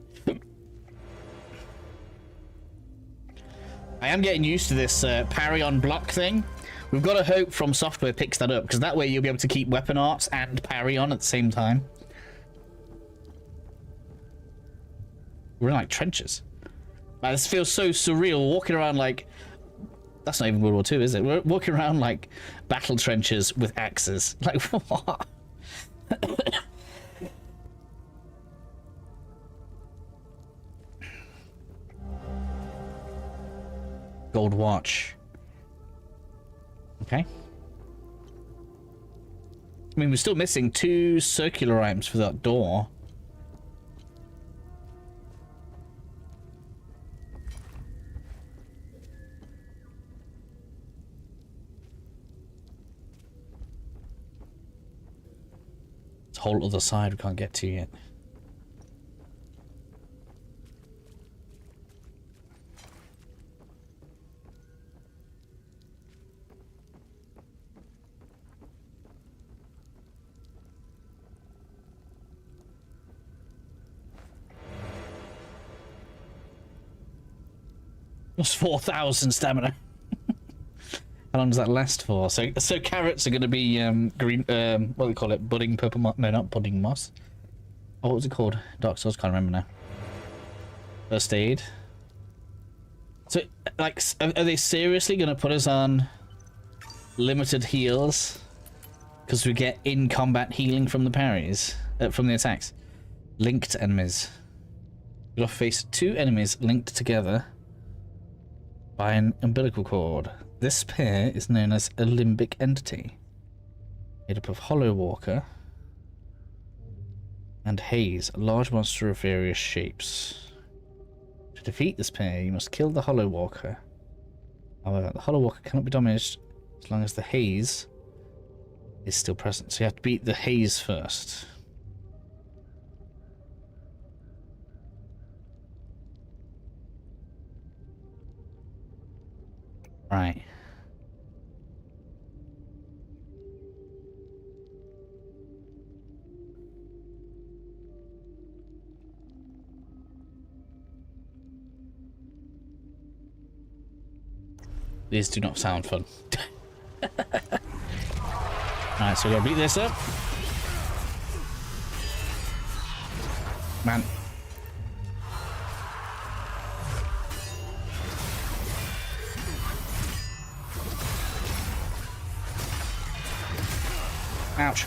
[SPEAKER 1] I am getting used to this parry on block thing. We've got to hope From Software picks that up, because that way you'll be able to keep weapon arts and parry on at the same time. We're in like trenches. Man, this feels so surreal, walking around like... That's not even World War II, is it? We're walking around like battle trenches with axes. Like, what? Gold watch. Okay. I mean, we're still missing 2 circular items for that door. Whole other side we can't get to yet. That's 4,000 stamina. How long does that last for? So carrots are going to be green. What do we call it? Budding purple moss? No, not budding moss. Oh, what was it called? Dark Souls. Can't remember now. First aid. So, like, are they seriously going to put us on limited heals because we get in combat healing from the parries, from the attacks? Linked enemies. You'll face 2 enemies linked together by an umbilical cord. This pair is known as a limbic entity, made up of Hollow Walker and Haze, a large monster of various shapes. To defeat this pair, you must kill the Hollow Walker. However, the Hollow Walker cannot be damaged as long as the Haze is still present. So you have to beat the Haze first. Right. These do not sound fun. Alright, so we're gonna beat this up. Man. Ouch.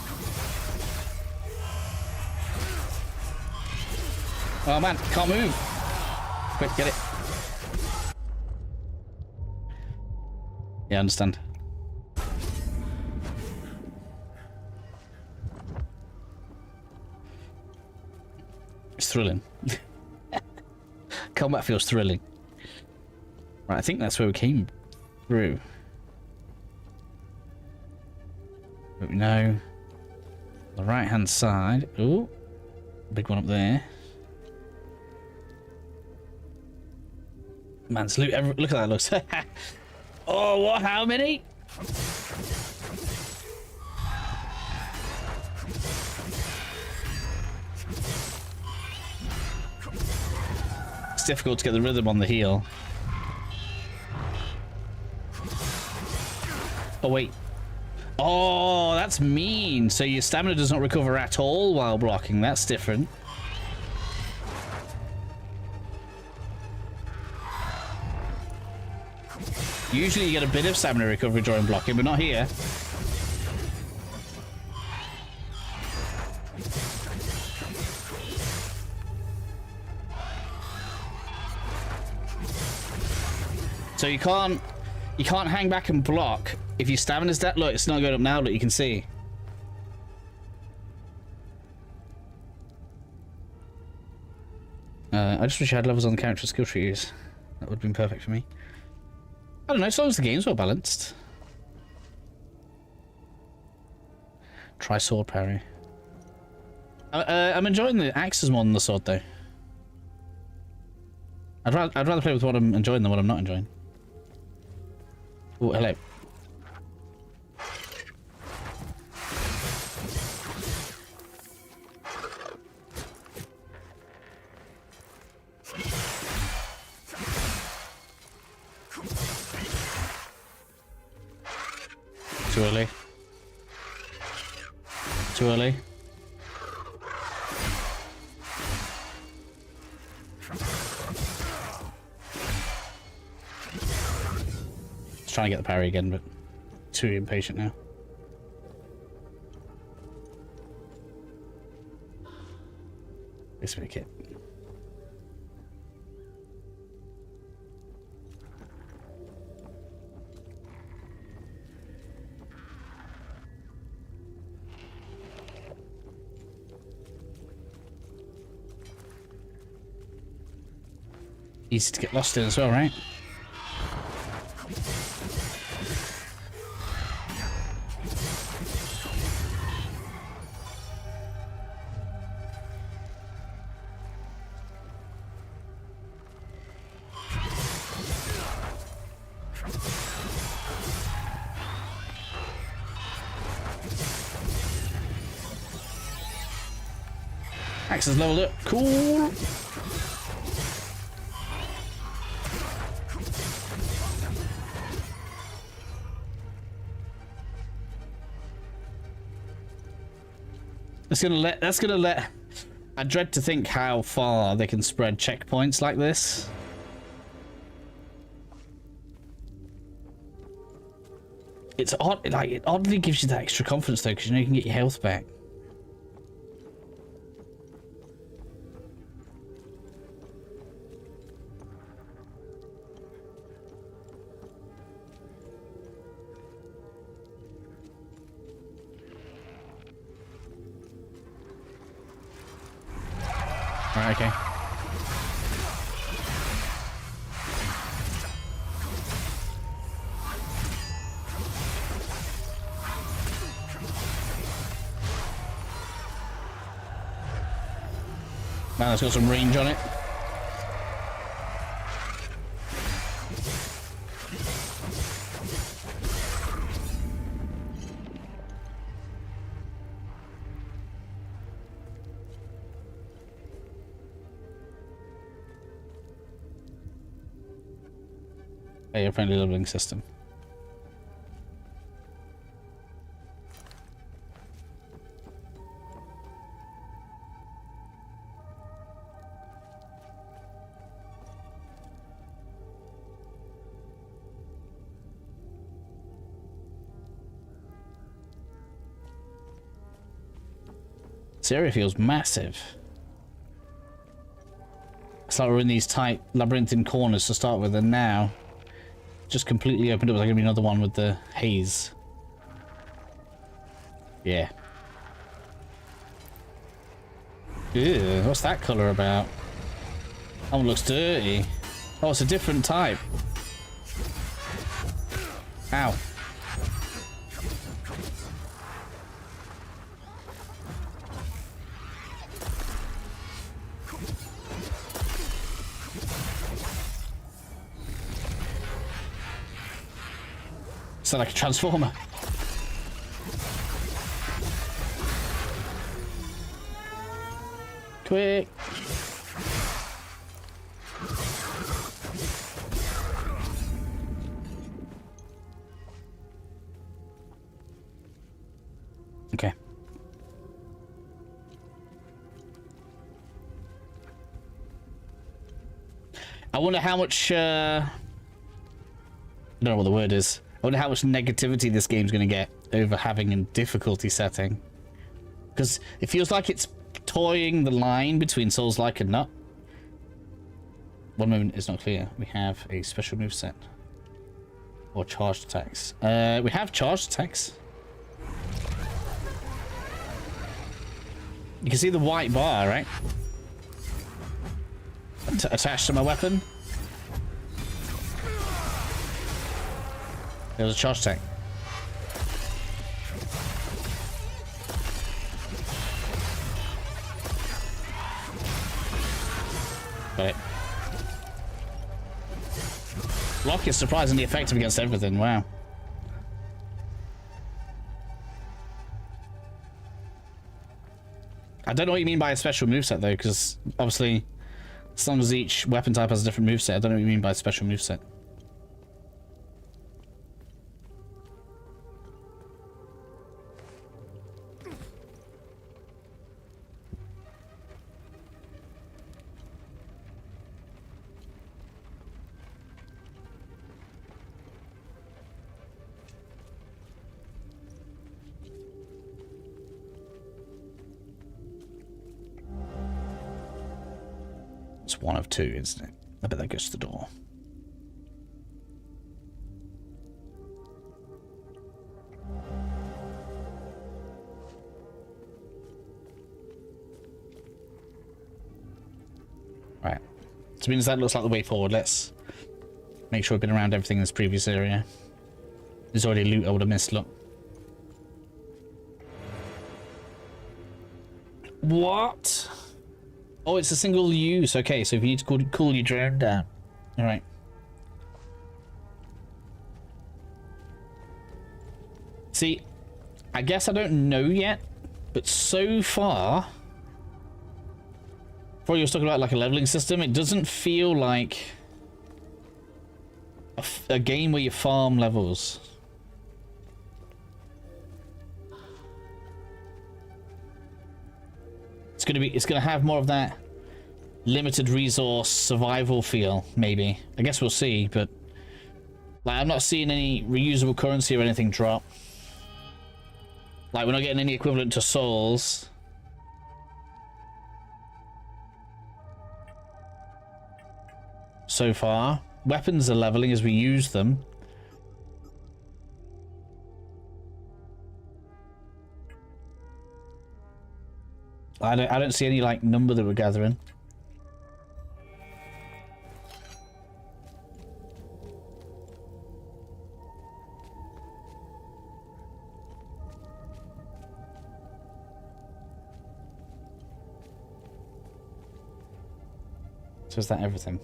[SPEAKER 1] Oh man, can't move. Quick, get it. Yeah, I understand. It's thrilling. Combat feels thrilling. Right, I think that's where we came through. But we know the right hand side. Ooh, big one up there. Man's loot. Look at that, looks. Oh, what? How many? It's difficult to get the rhythm on the heel. Oh, wait. Oh, that's mean. So your stamina does not recover at all while blocking. That's different. Usually you get a bit of stamina recovery during blocking, but not here. So you can't hang back and block if your stamina's that low. It's not going up now, look, you can see. I just wish I had levels on the character skill trees. That would have been perfect for me. I don't know, as long as the game's well balanced. Try sword parry. I'm enjoying the axes more than the sword, though. I'd rather play with what I'm enjoying than what I'm not enjoying. Oh, hello. Too early. Too early. Just trying to get the parry again, but too impatient now. This way, kid. Easy to get lost in as well, right? Axe is leveled up. Cool. That's gonna let. I dread to think how far they can spread checkpoints like this. It's odd, like it oddly gives you that extra confidence though, because you know you can get your health back. Right, okay. Man, it's got some range on it. A friendly leveling system. This area feels massive. It's like we're in these tight labyrinthine corners to start with, and now just completely opened up. There's gonna be another one with the haze. Yeah. Ew, what's that colour about? That one looks dirty. Oh, it's a different type. Ow. Sound like a transformer. Quick. Okay. I wonder how much I don't know what the word is. I wonder how much negativity this game's going to get over having a difficulty setting. Because it feels like it's toying the line between Souls-like and not. One moment is not clear. We have a special move set. Or charged attacks. We have charged attacks. You can see the white bar, right? attached to my weapon. There was a charge tank. Got it. Lock is surprisingly effective against everything. Wow. I don't know what you mean by a special moveset though, because obviously, as long as each weapon type has a different moveset, I don't know what you mean by a special moveset. It's one of two, isn't it? I bet that goes to the door. Right. So means that looks like the way forward. Let's make sure we've been around everything in this previous area. There's already loot I would have missed, look. What? Oh, it's a single use. Okay, so if you need to cool your drone down. Alright. See, I guess I don't know yet, but so far, before you were talking about like a leveling system, it doesn't feel like a game where you farm levels. It's gonna have more of that limited resource survival feel, maybe. I guess we'll see, but like I'm not seeing any reusable currency or anything drop. Like we're not getting any equivalent to souls. So far. Weapons are leveling as we use them. I don't see any like number that we're gathering. So is that everything?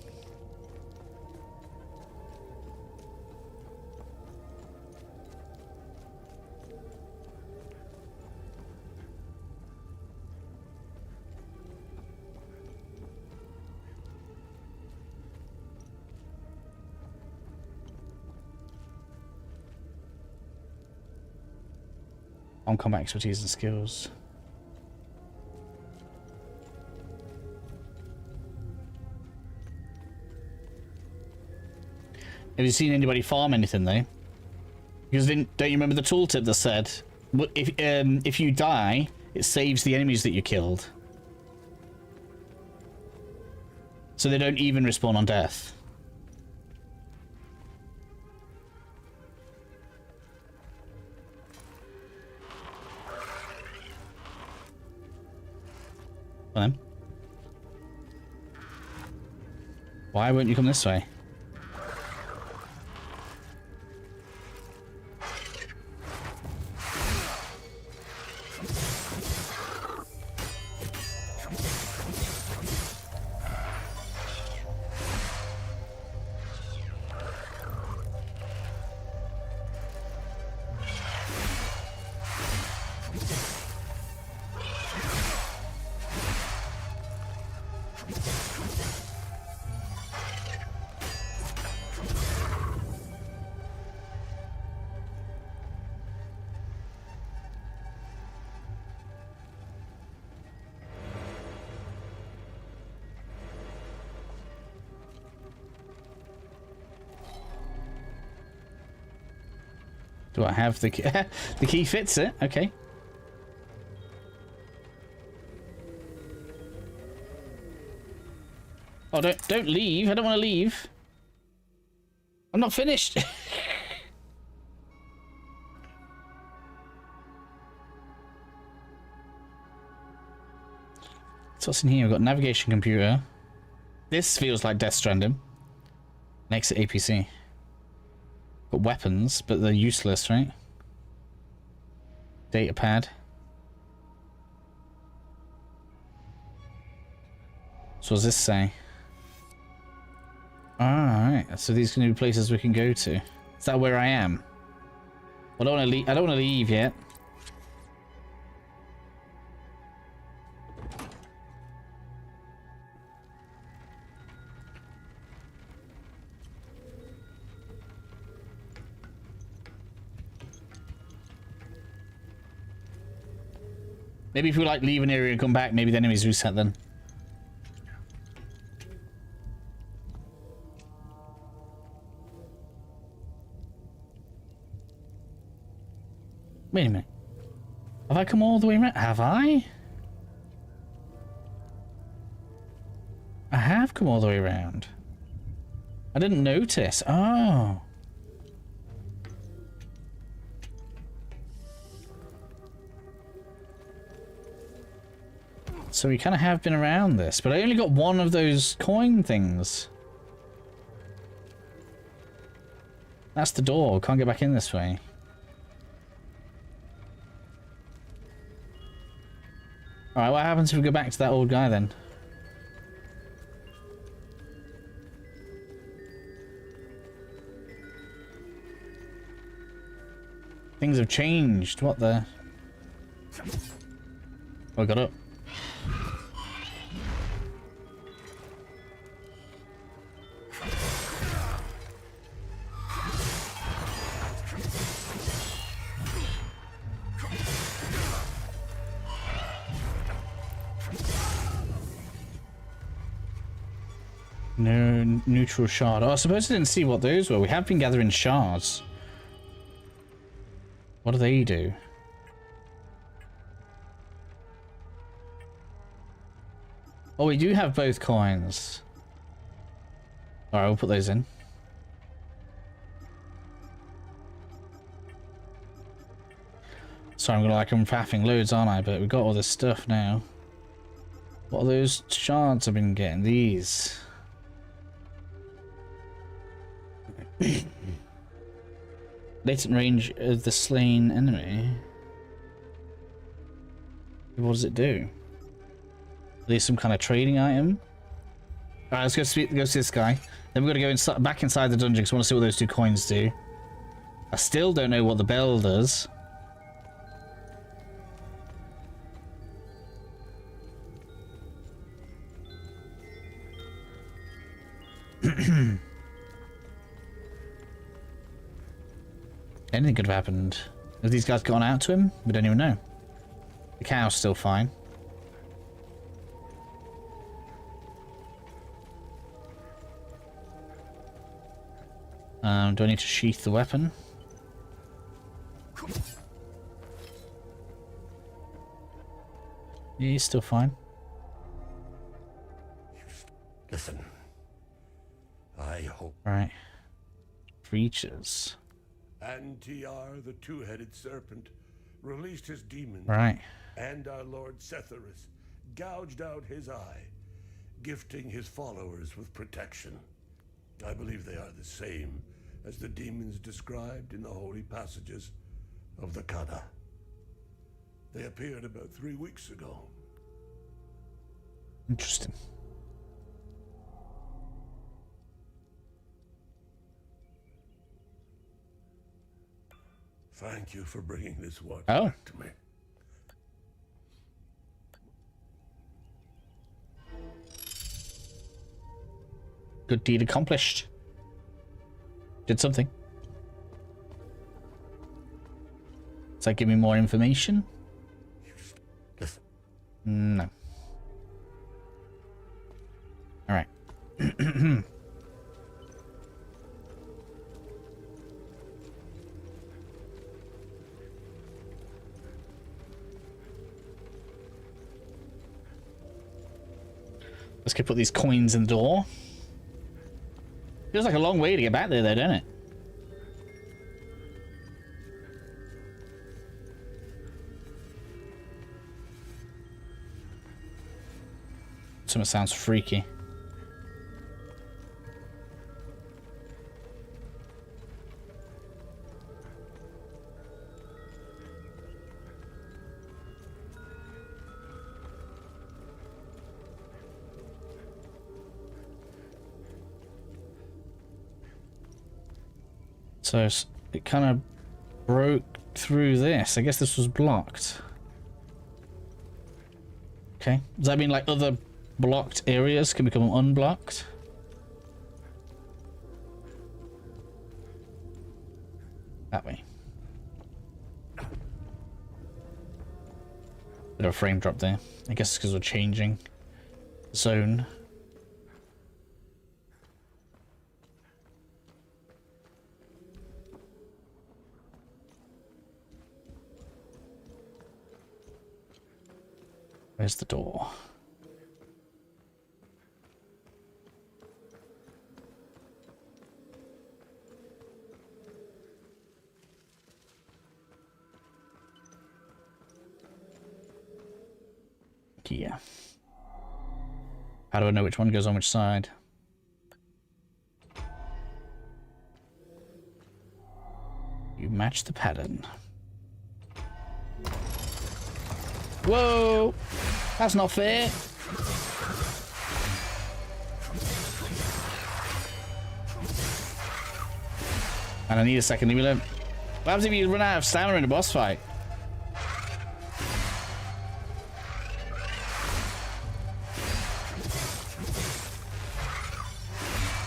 [SPEAKER 1] On combat expertise and skills. Have you seen anybody farm anything though? Because don't you remember the tooltip that said, if you die, it saves the enemies that you killed, so they don't even respawn on death. Well then. Why won't you come this way? Do I have the key? The key fits it? Okay. Oh, don't leave. I don't want to leave. I'm not finished. So what's in here? We've got navigation computer. This feels like Death Stranding. Next APC. Got weapons, but they're useless, right? Data pad. So what does this say? Alright, so these can be places we can go to. Is that where I am? I don't want to leave. I don't want to leave yet. Maybe if we like leave an area and come back, maybe the enemies reset then. Wait a minute. Have I come all the way around? Have I? I have come all the way around. I didn't notice. Oh. So we kind of have been around this, but I only got one of those coin things. That's the door. Can't get back in this way. Alright, what happens if we go back to that old guy then? Things have changed. What the? Oh, I got up. No neutral shard. Oh, I suppose I didn't see what those were. We have been gathering shards. What do they do? Oh, we do have both coins. Alright, we'll put those in. Sorry, I'm gonna like I'm faffing loads, aren't I? But we've got all this stuff now. What are those shards I've been getting? These. Latent range of the slain enemy. What does it do? Are these some kind of trading item? Alright, let's go see this guy. Then we're going to go back inside the dungeon because I want to see what those two coins do. I still don't know what the bell does. Anything could have happened. Have these guys gone out to him? We don't even know. The cow's still fine. Do I need to sheath the weapon? Yeah, he's still fine.
[SPEAKER 5] Listen. I hope.
[SPEAKER 1] Right. Creatures.
[SPEAKER 5] Antiar, the two-headed serpent, released his demons.
[SPEAKER 1] Right.
[SPEAKER 5] And our Lord Setharus gouged out his eye, gifting his followers with protection. I believe they are the same as the demons described in the holy passages of the Kada. They appeared about 3 weeks ago.
[SPEAKER 1] Interesting.
[SPEAKER 5] Thank you for bringing this one
[SPEAKER 1] back
[SPEAKER 5] to me.
[SPEAKER 1] Good deed accomplished. Did something. Does that give me more information? No. Alright. Let's go put these coins in the door. Feels like a long way to get back there though, doesn't it? Something sounds freaky. So it kind of broke through this. I guess this was blocked. Okay. Does that mean like other blocked areas can become unblocked? That way. Bit of a frame drop there. I guess it's because we're changing zone. Where's the door? Yeah. How do I know which one goes on which side? You match the pattern. Whoa! That's not fair. And I need a second reload. What happens if you run out of stamina in a boss fight?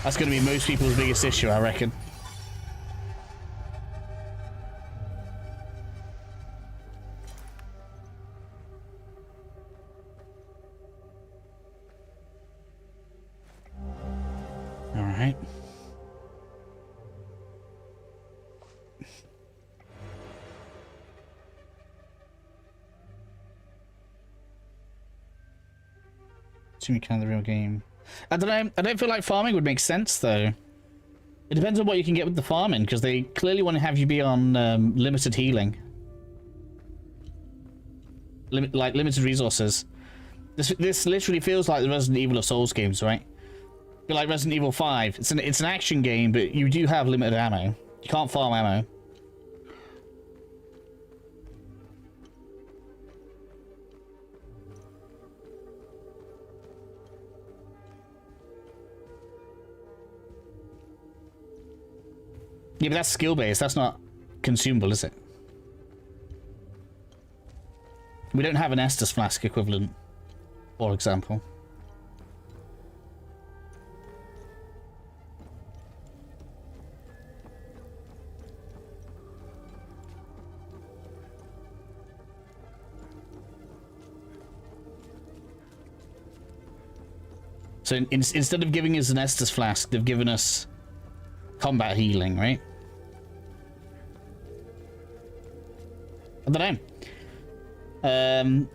[SPEAKER 1] That's going to be most people's biggest issue, I reckon. All right. Assuming kind of the real game. I don't know. I don't feel like farming would make sense, though. It depends on what you can get with the farming, because they clearly want to have you be on limited healing. Like limited resources. This literally feels like the Resident Evil of Souls games, right? I feel like Resident Evil 5. It's an action game, but you do have limited ammo. You can't farm ammo. Yeah, but that's skill-based. That's not consumable, is it? We don't have an Estus flask equivalent, for example. So instead of giving us an Estus flask, they've given us combat healing, right? I don't know.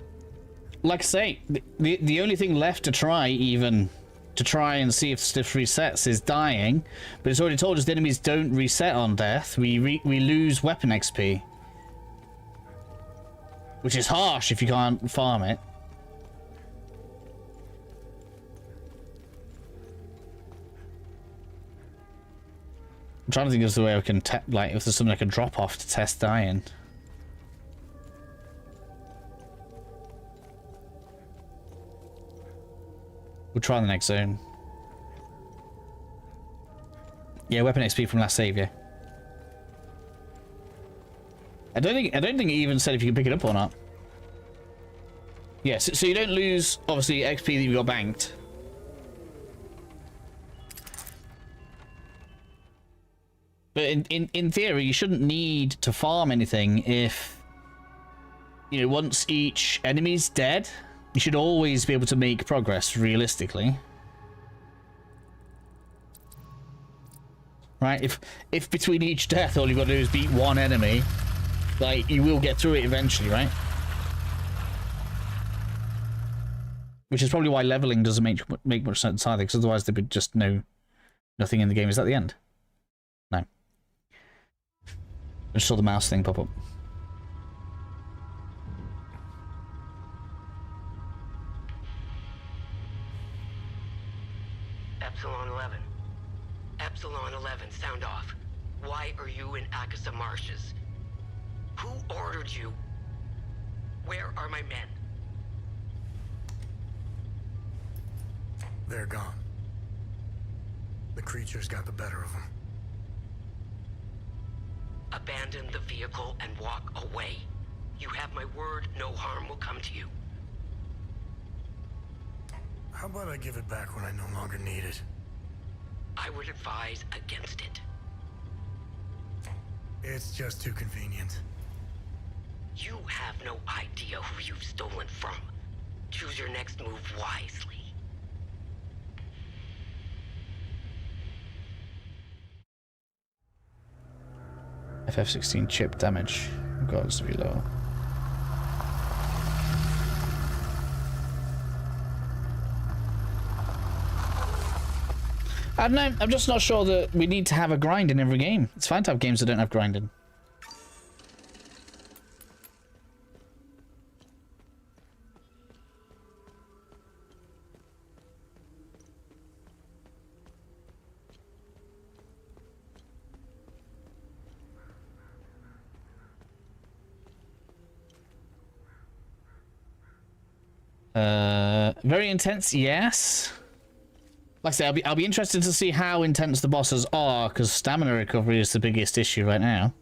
[SPEAKER 1] Like I say, the only thing left to try and see if stuff resets is dying, but it's already told us the enemies don't reset on death. We lose weapon XP, which is harsh if you can't farm it. I'm trying to think of the way I can like if there's something I can drop off to test dying. We'll try the next zone. Yeah, weapon XP from last save, yeah. I don't think it even said if you can pick it up or not. Yeah, so you don't lose obviously XP that you got banked. But in theory, you shouldn't need to farm anything if, you know, once each enemy's dead, you should always be able to make progress, realistically. Right? If between each death all you've got to do is beat one enemy, like, you will get through it eventually, right? Which is probably why leveling doesn't make much sense either, because otherwise there'd be just nothing in the game. Is that the end? No. I just saw the mouse thing pop up.
[SPEAKER 7] Epsilon 11. Epsilon 11, sound off. Why are you in Akasa Marshes? Who ordered you? Where are my men?
[SPEAKER 3] They're gone. The creatures got the better of them.
[SPEAKER 7] abandon the vehicle and walk away. You have my word, no harm will come to you.
[SPEAKER 3] How about I give it back when I no longer need it?
[SPEAKER 7] I would advise against it.
[SPEAKER 3] It's just too convenient.
[SPEAKER 7] You have no idea who you've stolen from. Choose your next move wisely.
[SPEAKER 1] FF16 chip damage. Goes to be low. I don't know, I'm just not sure that we need to have a grind in every game. It's fine to have games that don't have grinding. Very intense, yes. Like I say, I'll be interested to see how intense the bosses are, because stamina recovery is the biggest issue right now.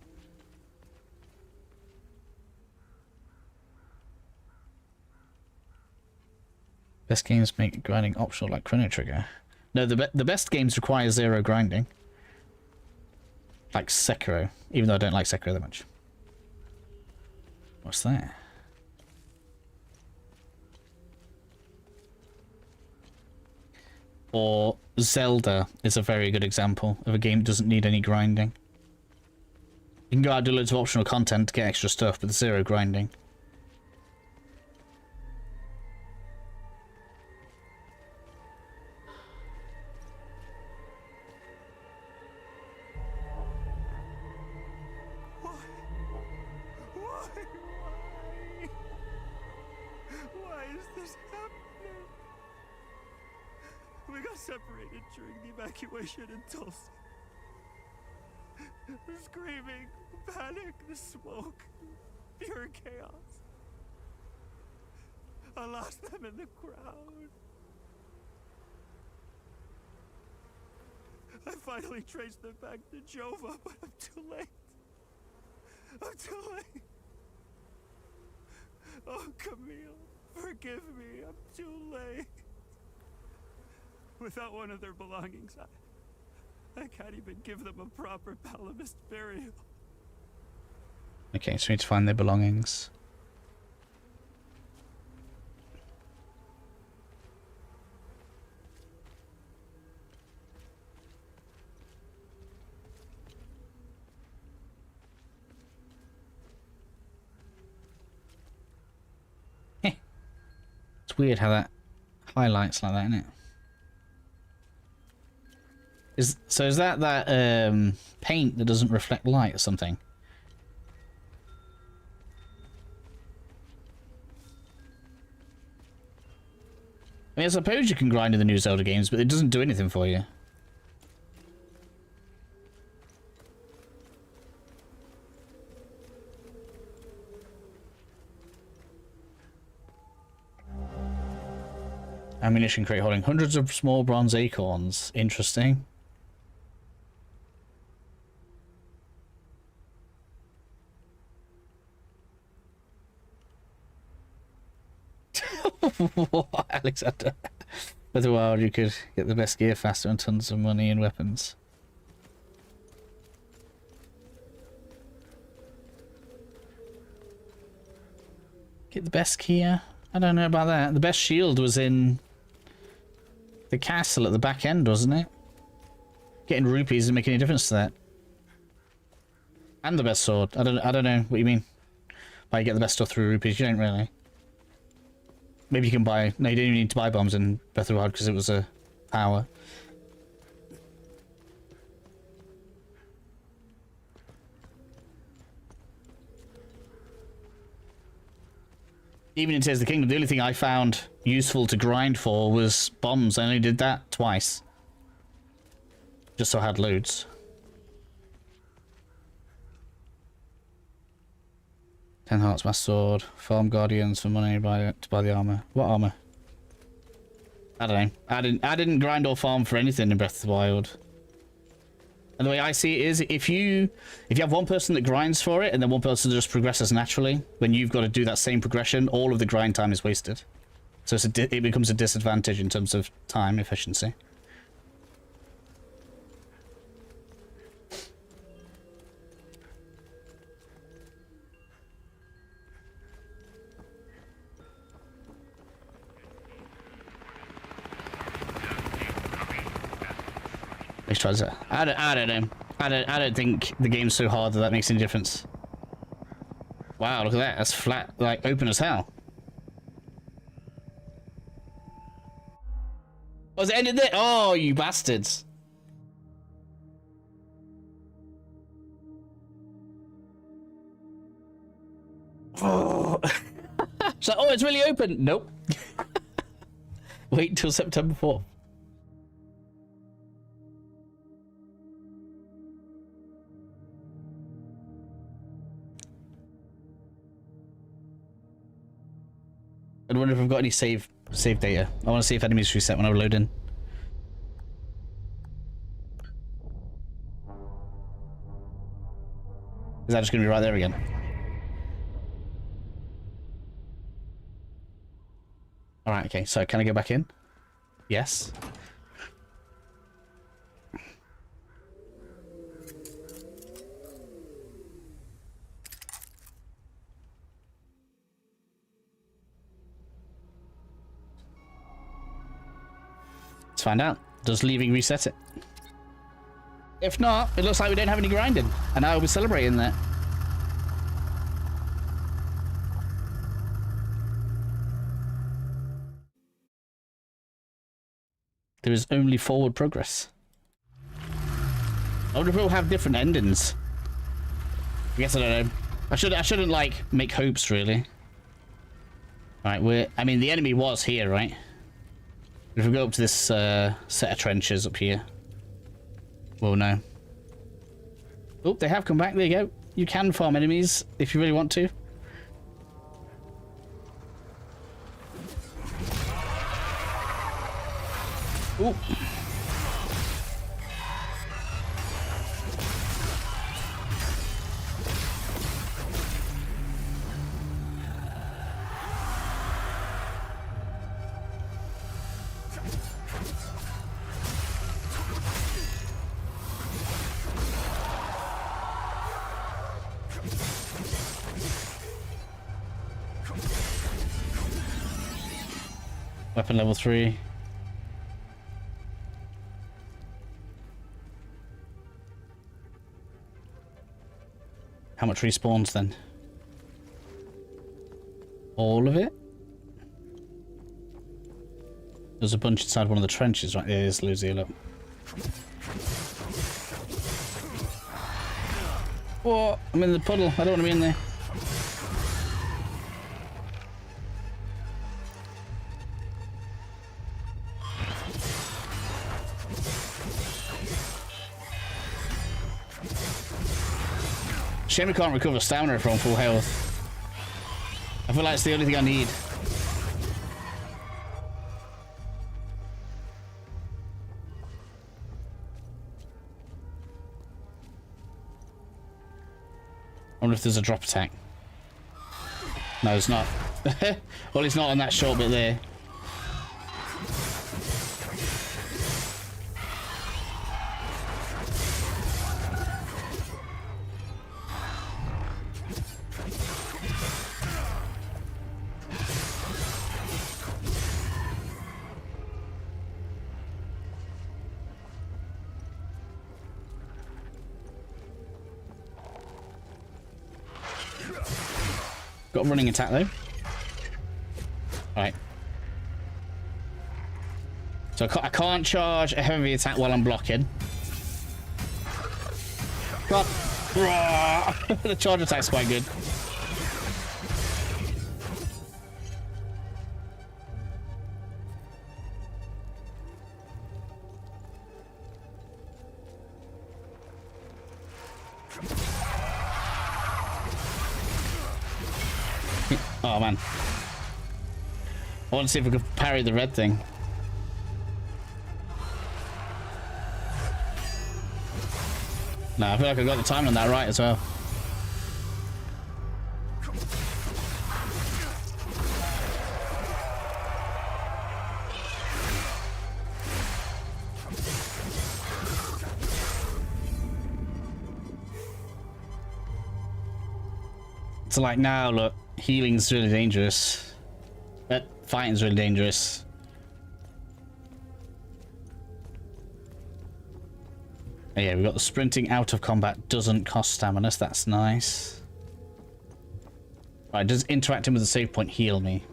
[SPEAKER 1] Best games make grinding optional, like Chrono Trigger. No, the best games require zero grinding. Like Sekiro, even though I don't like Sekiro that much. What's that? Or Zelda is a very good example of a game that doesn't need any grinding. You can go out and do loads of optional content to get extra stuff, but zero grinding.
[SPEAKER 6] Why is this happening? We got separated during the evacuation in Tulsa. The screaming, panic, the smoke, pure chaos. I lost them in the crowd. I finally traced them back to Jova, but I'm too late. I'm too late. Oh, Camille, forgive me. I'm too late. Without one of their belongings, I can't even give them a proper Palamist burial.
[SPEAKER 1] Okay, so we need to find their belongings. It's weird how that highlights like that, isn't it? Is that paint that doesn't reflect light or something? I mean, I suppose you can grind in the new Zelda games, but it doesn't do anything for you. Ammunition crate holding hundreds of small bronze acorns. Interesting. What, Alexander? With a while, you could get the best gear faster and tons of money and weapons. Get the best gear? I don't know about that. The best shield was in the castle at the back end, wasn't it? Getting rupees doesn't make any difference to that. And the best sword. I don't know what you mean by you get the best stuff through rupees. You don't really. Maybe you can buy... No, you didn't even need to buy bombs in Breath of the Wild because it was a power. Even in Tears of the Kingdom, the only thing I found useful to grind for was bombs. I only did that twice. Just so I had loads. Ten hearts, my sword. Farm guardians for money to buy the armor. What armor? I don't know. I didn't grind or farm for anything in Breath of the Wild. And the way I see it is, if you have one person that grinds for it and then one person just progresses naturally, when you've got to do that same progression, all of the grind time is wasted. So it becomes a disadvantage in terms of time efficiency. Let's try that. I don't know. I don't think the game's so hard that makes any difference. Wow, look at that. That's flat, like open as hell. Was it ended there? Oh, you bastards. Oh. So, oh, it's really open. Nope. Wait until September 4th. I wonder if I've got any save data. I want to see if enemies reset when I load in. Is that just going to be right there again? Alright, okay, so can I go back in? Yes. Let's find out. Does leaving reset it? If not, it looks like we don't have any grinding, and I will be celebrating that. There is only forward progress. I wonder if we'll have different endings. I guess I don't know. I shouldn't like make hopes really. Right, I mean the enemy was here, right? If we go up to this set of trenches up here, we'll know. Oh, they have come back. There you go. You can farm enemies if you really want to. Ooh. Weapon level 3. How much respawns then? All of it? There's a bunch inside one of the trenches right there. There's Lucy, look. What? I'm in the puddle. I don't want to be in there. Shame I can't recover stamina from full health. I feel like it's the only thing I need. I wonder if there's a drop attack. No, it's not. Well, it's not on that short bit there. Got a running attack though. Alright. So I can't charge a heavy attack while I'm blocking. God. The charge attack's quite good. Oh man. I want to see if we can parry the red thing. No, I feel like I got the time on that right as well. So like now, look, healing's really dangerous. But fighting's really dangerous. Oh, yeah, we've got the sprinting out of combat doesn't cost stamina, so that's nice. Right, does interacting with the save point heal me?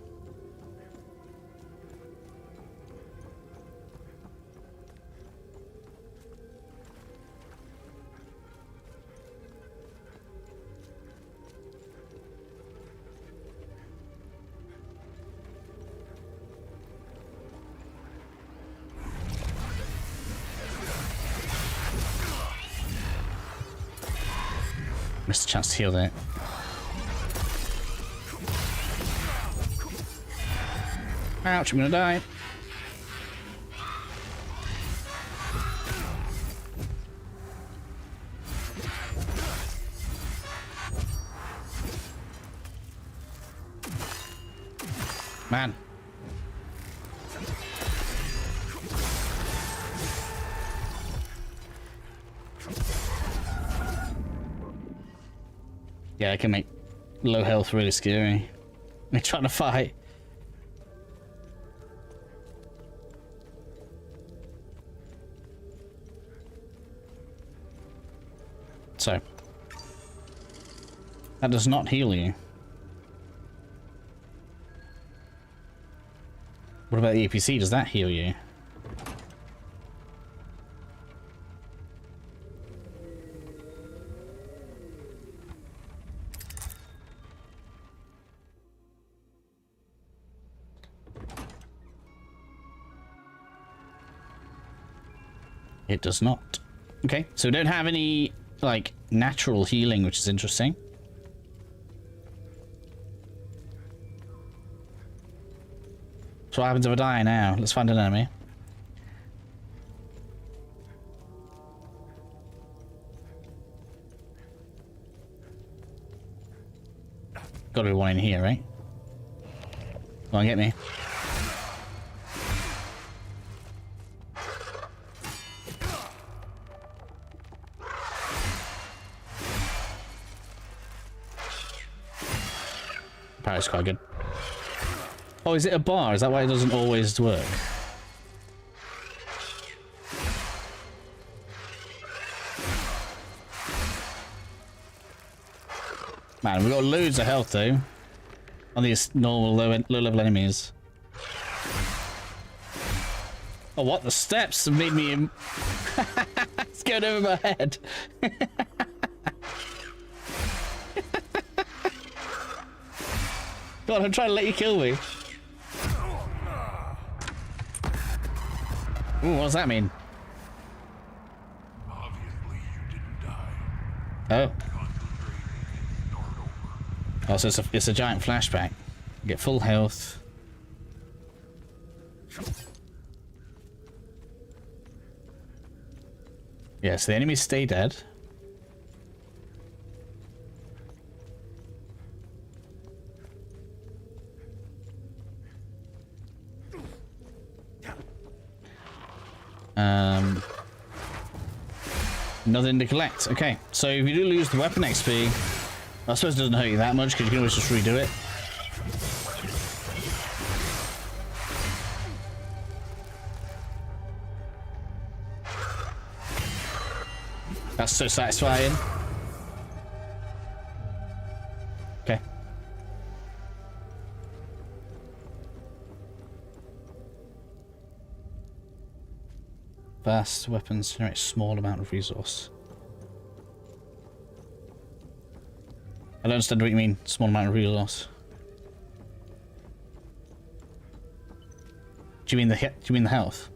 [SPEAKER 1] Missed a chance to heal there. Ouch, I'm gonna die. Man. Yeah, it can make low health really scary. They're trying to fight. So. That does not heal you. What about the APC? Does that heal you? It does not. Okay, so we don't have any, like, natural healing, which is interesting. So what happens if I die now? Let's find an enemy. Gotta be one in here, right? Come on, get me. It's quite good. Oh, is it a bar? Is that why it doesn't always work? Man, we've got loads of health though on these normal low level enemies. Oh, what? The steps have made me... It's going over my head. God, I'm trying to let you kill me. Ooh, what does that mean?
[SPEAKER 2] Obviously, you didn't die.
[SPEAKER 1] Oh. Oh, so it's a giant flashback. You get full health. Yeah, so the enemies stay dead. Nothing to collect. Okay, so if you do lose the weapon XP, I suppose it doesn't hurt you that much because you can always just redo it. That's so satisfying. Okay. Fast weapons generate a small amount of resource. I don't understand what you mean, small amount of resource. Do you mean the health?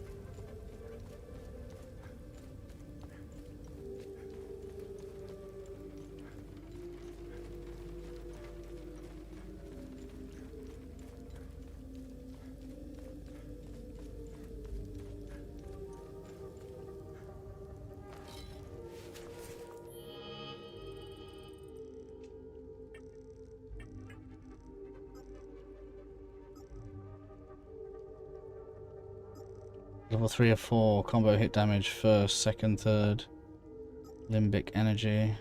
[SPEAKER 1] Level 3 or 4 combo hit damage first, second, third. Limbic energy.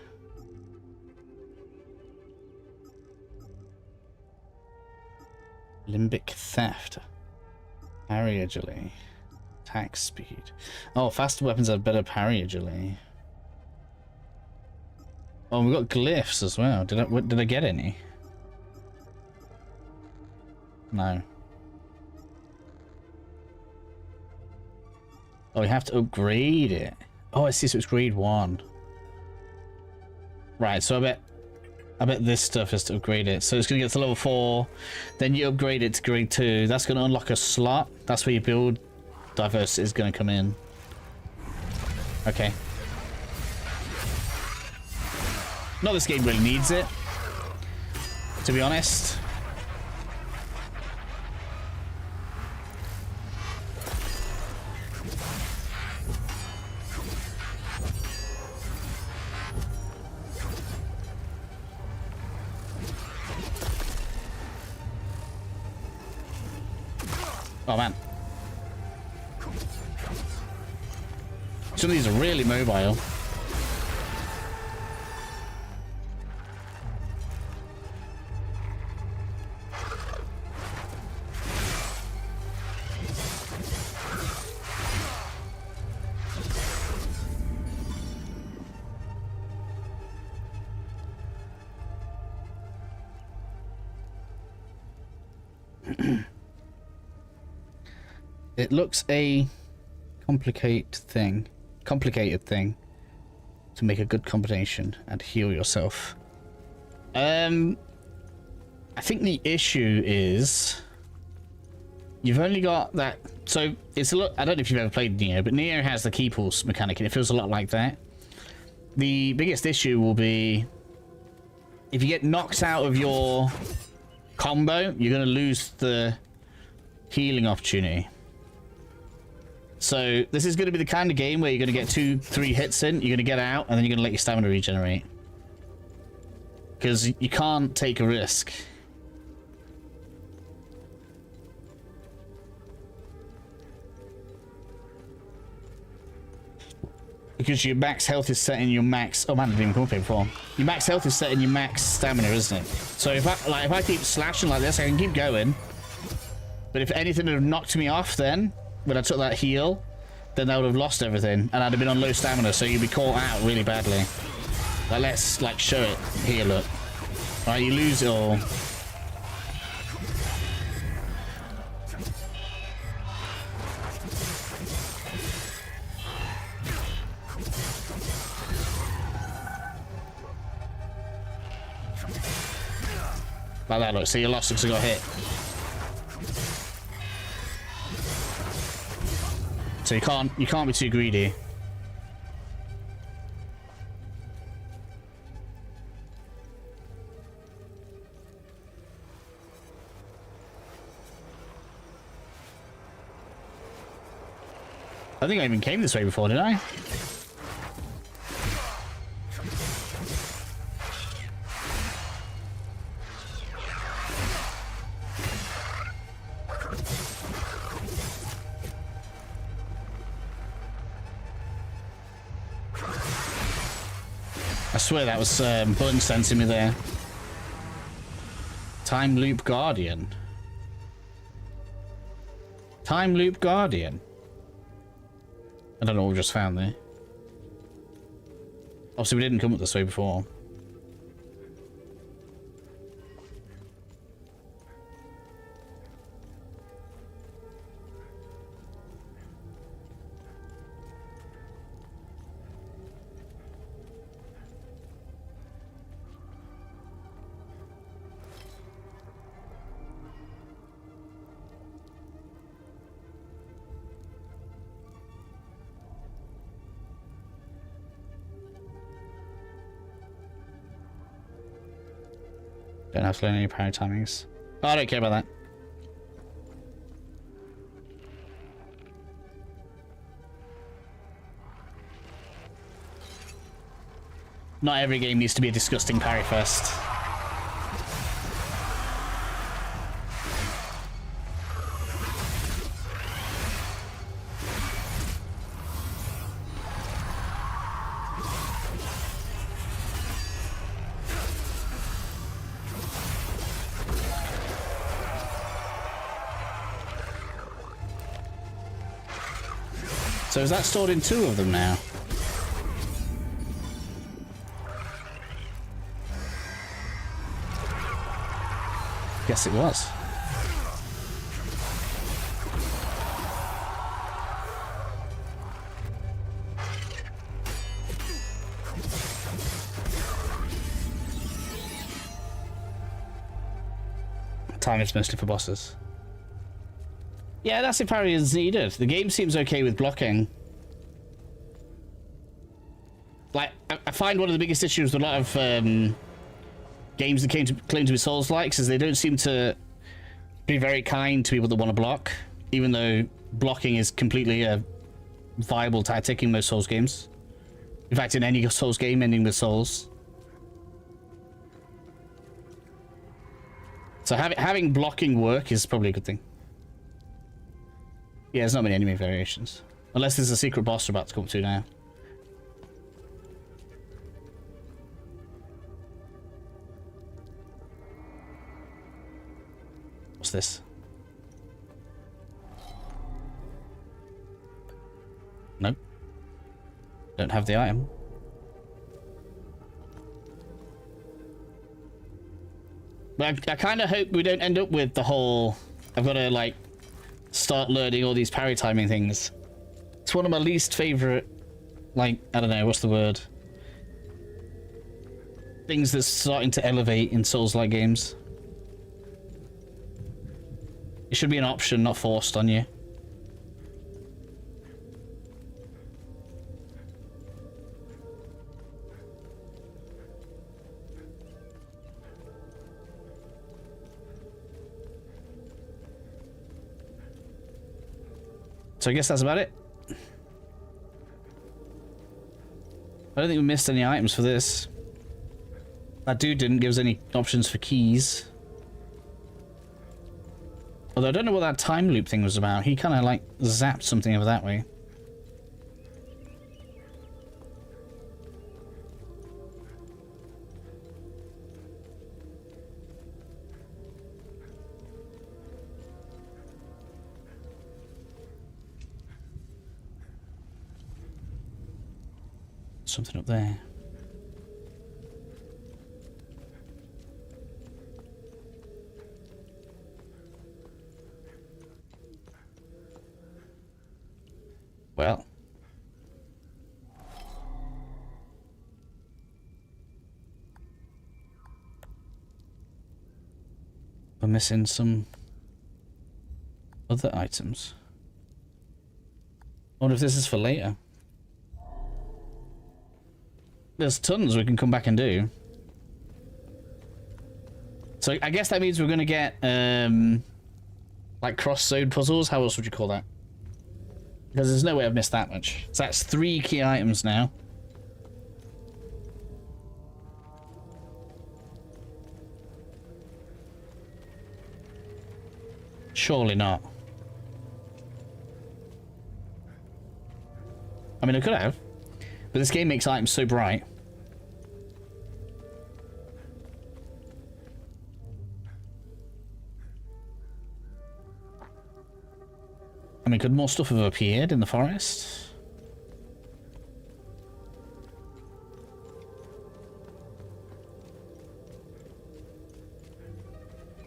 [SPEAKER 1] Limbic theft. Parry agility. Attack speed. Oh, faster weapons have better parry agility. Oh, we got glyphs as well. Did I get any? No. Oh, we have to upgrade it. Oh, I see. So it's grade 1. Right. So I bet this stuff is to upgrade it. So it's gonna get to level 4, then you upgrade it to grade 2. That's gonna unlock a slot. That's where your build diversity is gonna come in. Okay. Not this game really needs it, to be honest. Oh man. Some of these are really mobile. It looks a complicated thing to make a good combination and heal yourself. I think the issue is you've only got that. So it's a lot. I don't know if you've ever played Neo, but Neo has the key pulse mechanic, and it feels a lot like that. The biggest issue will be if you get knocked out of your combo, you're going to lose the healing opportunity. So this is going to be the kind of game where you're going to get 2-3 hits in, you're going to get out, and then you're going to let your stamina regenerate. Because you can't take a risk. Because your max health is set in your max... Oh man, I didn't even come up here before. Your max health is set in your max stamina, isn't it? So if I keep slashing like this, I can keep going. But if anything would have knocked me off then, when I took that heal, then I would have lost everything, and I'd have been on low stamina, so you'd be caught out really badly. Like, let's like show it here. Look, right, you lose it all. Like that. Look, see, you lost because I got hit. So you can't be too greedy. I think I even came this way before, did I? I swear that was button sensing me there. Time loop guardian. Time loop guardian. I don't know what we just found there. Obviously we didn't come up this way before. Don't have to learn any power timings. Oh, I don't care about that. Not every game needs to be a disgusting parry fest. So is that stored in 2 of them now? Guess it was. Time is mostly for bosses. Yeah, that's if parry is needed. The game seems okay with blocking. Like, I find one of the biggest issues with a lot of games that claim to be Souls-likes is they don't seem to be very kind to people that want to block, even though blocking is completely a viable tactic in most Souls games. In fact, in any Souls game ending with Souls. So having blocking work is probably a good thing. Yeah, there's not many enemy variations. Unless there's a secret boss we're about to come to now. What's this? Nope. Don't have the item. But I kind of hope we don't end up with the whole... I've got to, like, start learning all these parry timing things. It's one of my least favorite, like, I don't know, what's the word? Things that's starting to elevate in Souls-like games. It should be an option, not forced on you. So I guess that's about it. I don't think we missed any items for this. That dude didn't give us any options for keys. Although I don't know what that time loop thing was about. He kind of like zapped something over that way. Something up there. Well. We're missing some other items. I wonder if this is for later. There's tons we can come back and do. So I guess that means we're going to get like cross-zone puzzles. How else would you call that? Because there's no way I've missed that much. So that's 3 key items now. Surely not. I mean, I could have. But this game makes items so bright. I mean, could more stuff have appeared in the forest?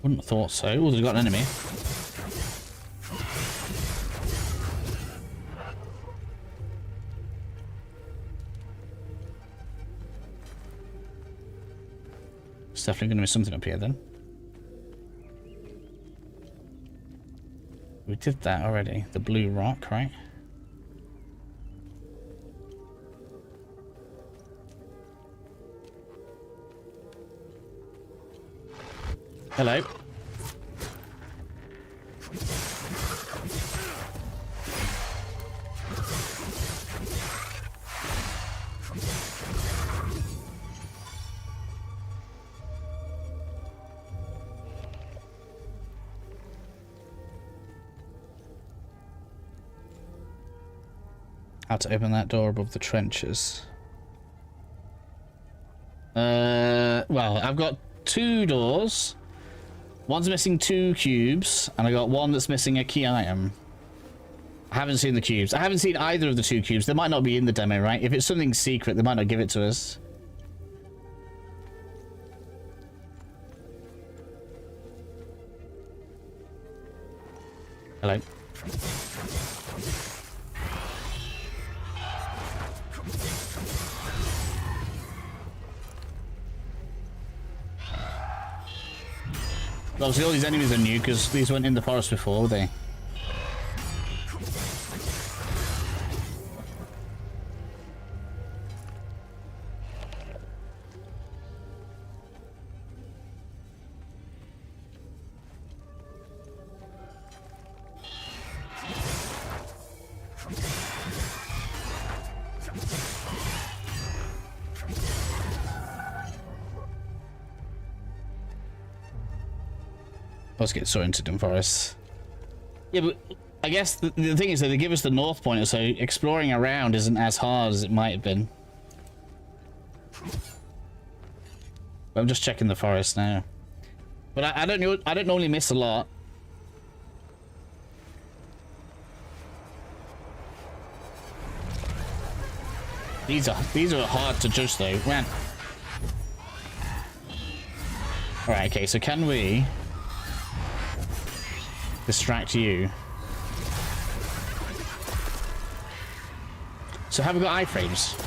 [SPEAKER 1] Wouldn't have thought so. Oh, they've got an enemy. There's definitely going to be something up here then. We did that already. The blue rock, right? Hello. How to open that door above the trenches. Well, I've got 2 doors. One's missing 2 cubes, and I got one that's missing a key item. I haven't seen the cubes. I haven't seen either of the two cubes. They might not be in the demo, right? If it's something secret, they might not give it to us. Hello. Obviously all these enemies are new because these weren't in the forest before, were they? Let's get sorted in forests. Yeah, but I guess the thing is that they give us the north pointer, so exploring around isn't as hard as it might have been. I'm just checking the forest now, but I don't normally miss a lot. These are hard to judge though. Man. All right, okay. So can we distract you? So have we got iframes?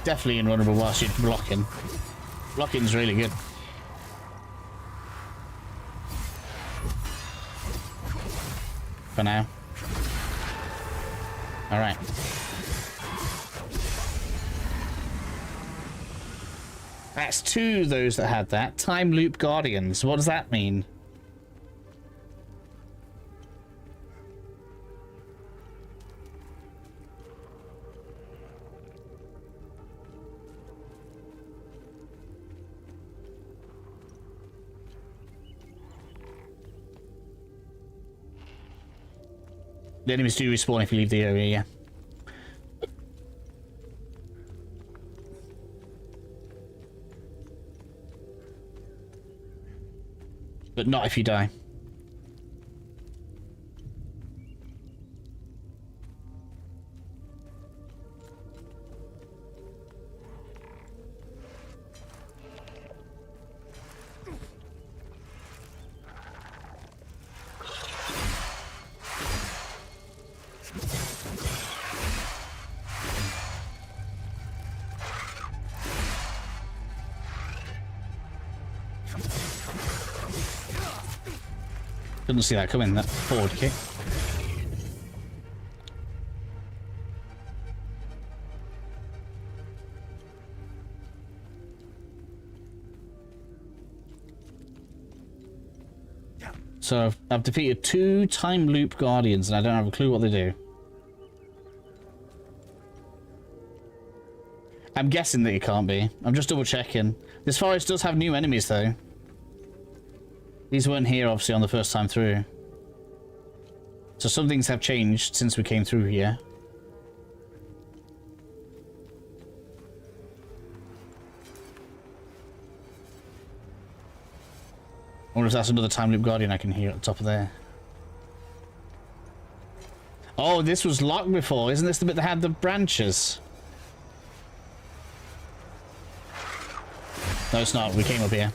[SPEAKER 1] Definitely invulnerable whilst you're blocking. Blocking's really good. For now. Alright. That's two of those that had that. Time loop guardians. What does that mean? The enemies do respawn if you leave the area, yeah. But not if you die. Didn't see that coming, that forward kick. So I've defeated two time loop guardians and I don't have a clue what they do. I'm guessing that it can't be. I'm just double checking. This forest does have new enemies though. These weren't here, obviously, on the first time through. So some things have changed since we came through here. I wonder if that's another time loop guardian I can hear at the top of there. Oh, this was locked before. Isn't this the bit that had the branches? No, it's not. We came up here.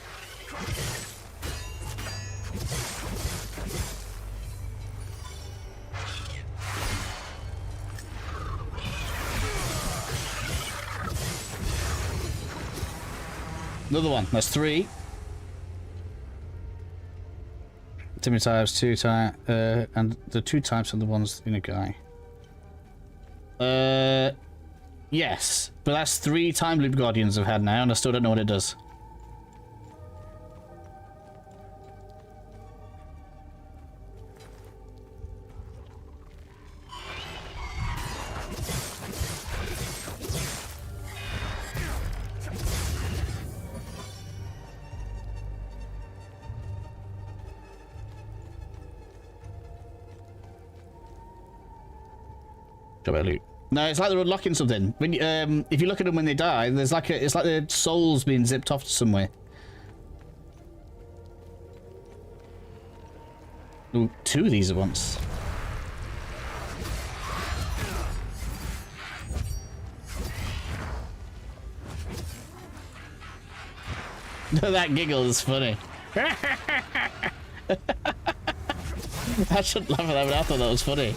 [SPEAKER 1] Another one. That's three. Timmy types, two type, and the two types are the ones in a guy. Yes, but that's three time loop guardians I've had now, and I still don't know what it does. Loot. No, it's like they're unlocking something. When you, if you look at them when they die, there's like it's like their souls being zipped off to somewhere. Ooh, 2 of these at once. That giggle is funny. I shouldn't laugh at that, but I thought that was funny.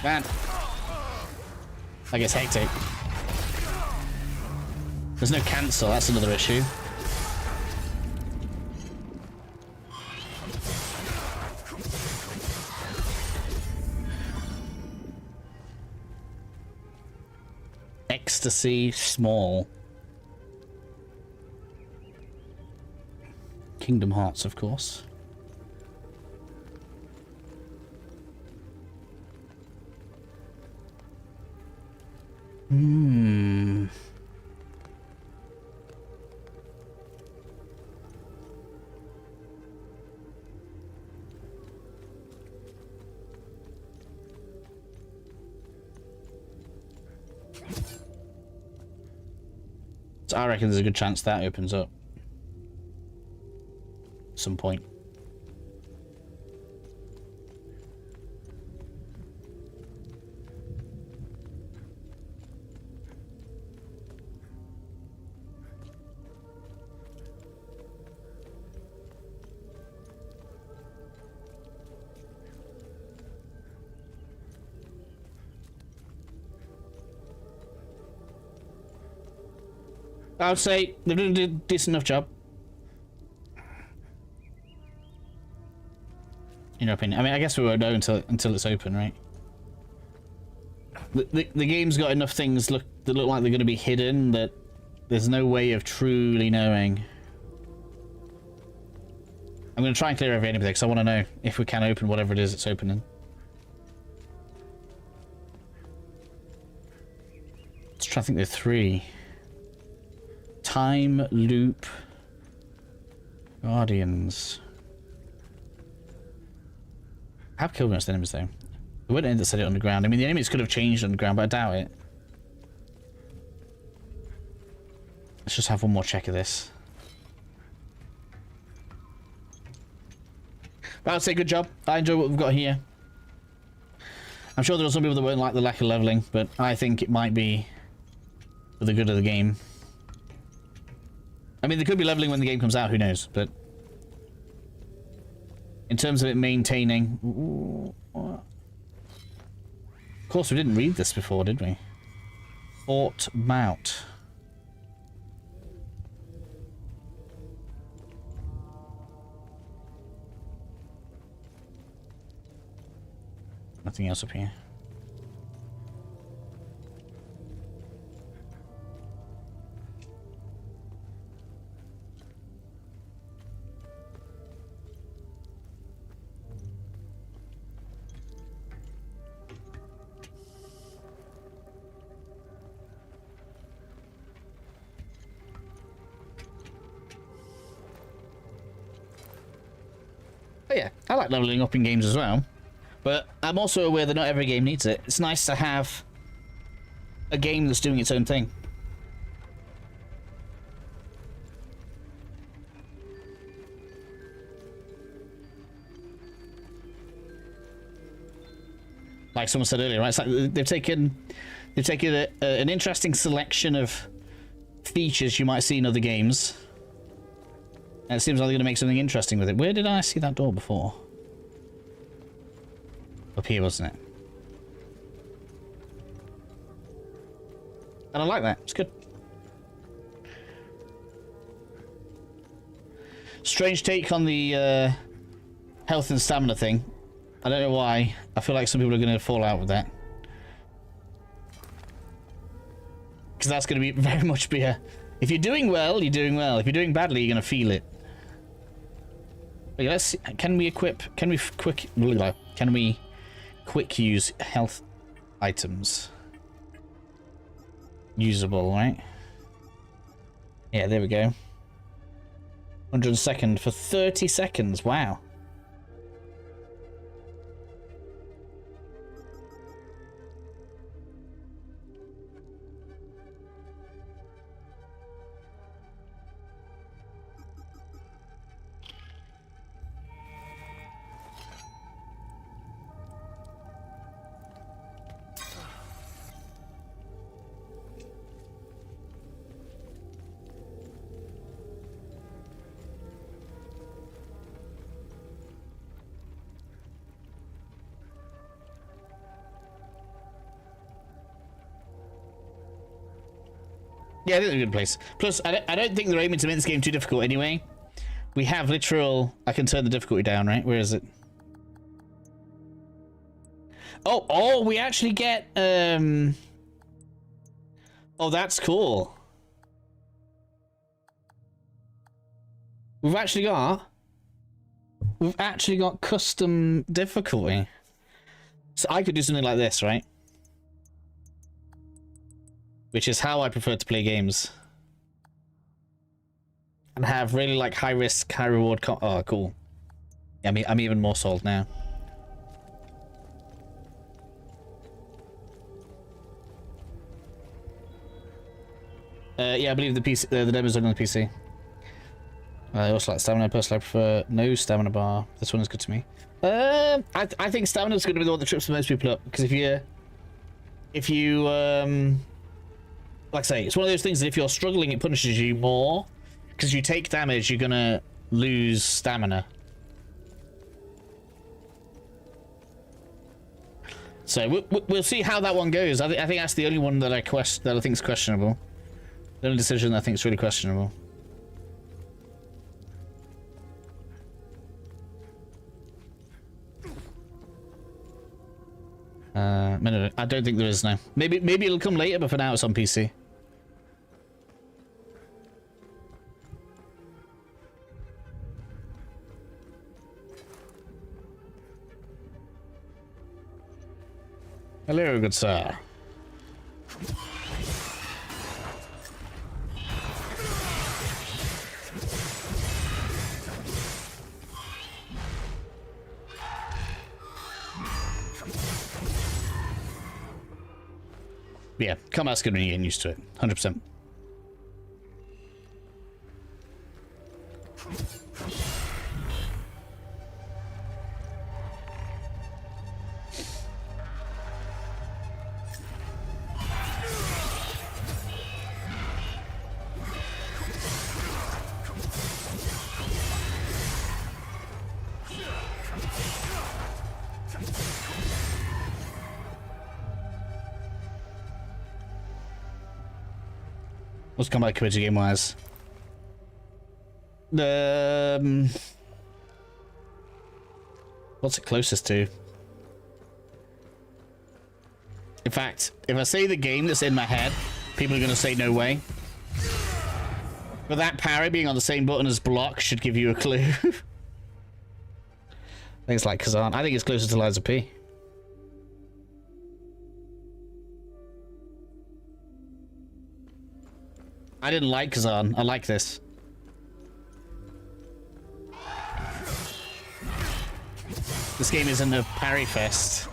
[SPEAKER 1] Man. I guess hectic. There's no cancel, that's another issue. Ecstasy, small. Kingdom Hearts, of course. So I reckon there's a good chance that opens up at some point. I would say they're doing a decent enough job. In your opinion. I mean, I guess we won't know until it's open, right? The game's got enough things that look like they're going to be hidden that there's no way of truly knowing. I'm going to try and clear everything because I want to know if we can open whatever it is it's opening. Let's try to think there are 3. Time loop Guardians. I have killed most enemies though. I wouldn't end up set it underground. I mean the enemies could have changed underground, but I doubt it. Let's just have one more check of this. But I would say good job. I enjoy what we've got here. I'm sure there are some people that won't like the lack of leveling, but I think it might be for the good of the game. I mean, there could be leveling when the game comes out, who knows, but in terms of it maintaining... Of course, we didn't read this before, did we? Fort Mount. Nothing else up here. But yeah, I like leveling up in games as well. But I'm also aware that not every game needs it. It's nice to have a game that's doing its own thing. Like someone said earlier, right? It's like they've taken an interesting selection of features you might see in other games. And it seems like they're going to make something interesting with it. Where did I see that door before? Up here, wasn't it? And I like that. It's good. Strange take on the health and stamina thing. I don't know why. I feel like some people are going to fall out with that. Because that's going to be very much be a... If you're doing well, you're doing well. If you're doing badly, you're going to feel it. Wait, let's see. Can we equip... Can we quick use health items? Usable, right? Yeah, there we go. 102nd for 30 seconds. Wow. Yeah, I think they're a good place. Plus, I don't think they're aiming to make this game too difficult anyway. We have literal... I can turn the difficulty down, right? Where is it? Oh, we actually get... Oh, that's cool. We've actually got custom difficulty. So I could do something like this, right? Which is how I prefer to play games. And have really like high risk, high reward. Oh, cool. Yeah, I'm even more sold now. Yeah, I believe the PC, the demo's on the PC. I also like stamina. Personally, I prefer no stamina bar. This one is good to me. I think stamina is going to be the one that trips most people up, because if you like I say, it's one of those things that if you're struggling, it punishes you more, because you take damage, you're gonna lose stamina. So we'll see how that one goes. I think that's the only one that I think is questionable. The only decision that I think is really questionable. No, I don't think there is now. Maybe it'll come later, but for now it's on PC. Hello, good sir. Yeah, combat's good when you're getting used to it. 100%. What's combat committee game wise? What's it closest to? In fact, if I say the game that's in my head, people are going to say no way. But that parry being on the same button as block should give you a clue. I think it's like Kazan. I think it's closer to Liza P. I didn't like Kazan. I like this. This game isn't a parry fest.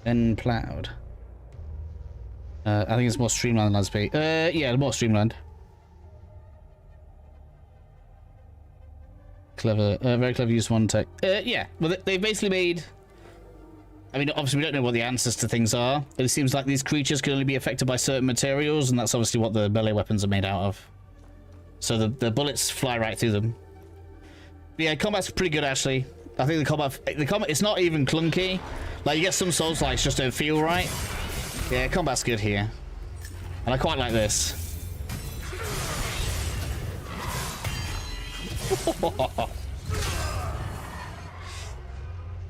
[SPEAKER 1] And plowed. I think it's more streamlined than Liza P. Yeah, more streamlined. Clever, very clever use of one tech. Yeah, well, they basically made... I mean, obviously we don't know what the answers to things are. But it seems like these creatures can only be affected by certain materials, and that's obviously what the melee weapons are made out of. So the bullets fly right through them. But yeah, combat's pretty good, actually. I think the combat, it's not even clunky. Like, you get some Souls-likes just don't feel right. Yeah, combat's good here. And I quite like this.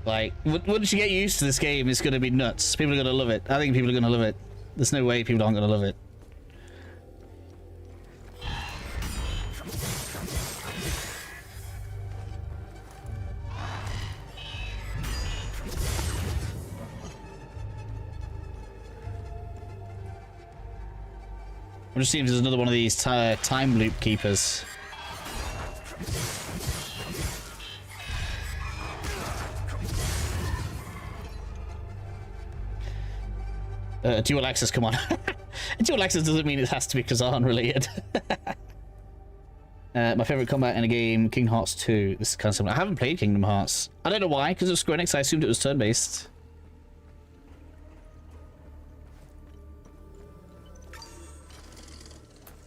[SPEAKER 1] Like, once you get used to this game, it's going to be nuts. People are going to love it. I think people are going to love it. There's no way people aren't going to love it. I'm just seeing if there's another one of these time loop keepers. Dual access, come on. Dual access doesn't mean it has to be Kazan related. My favorite combat in a game, Kingdom Hearts 2. This is kind of similar. I haven't played Kingdom Hearts. I don't know why, because it was Square Enix. I assumed it was turn-based.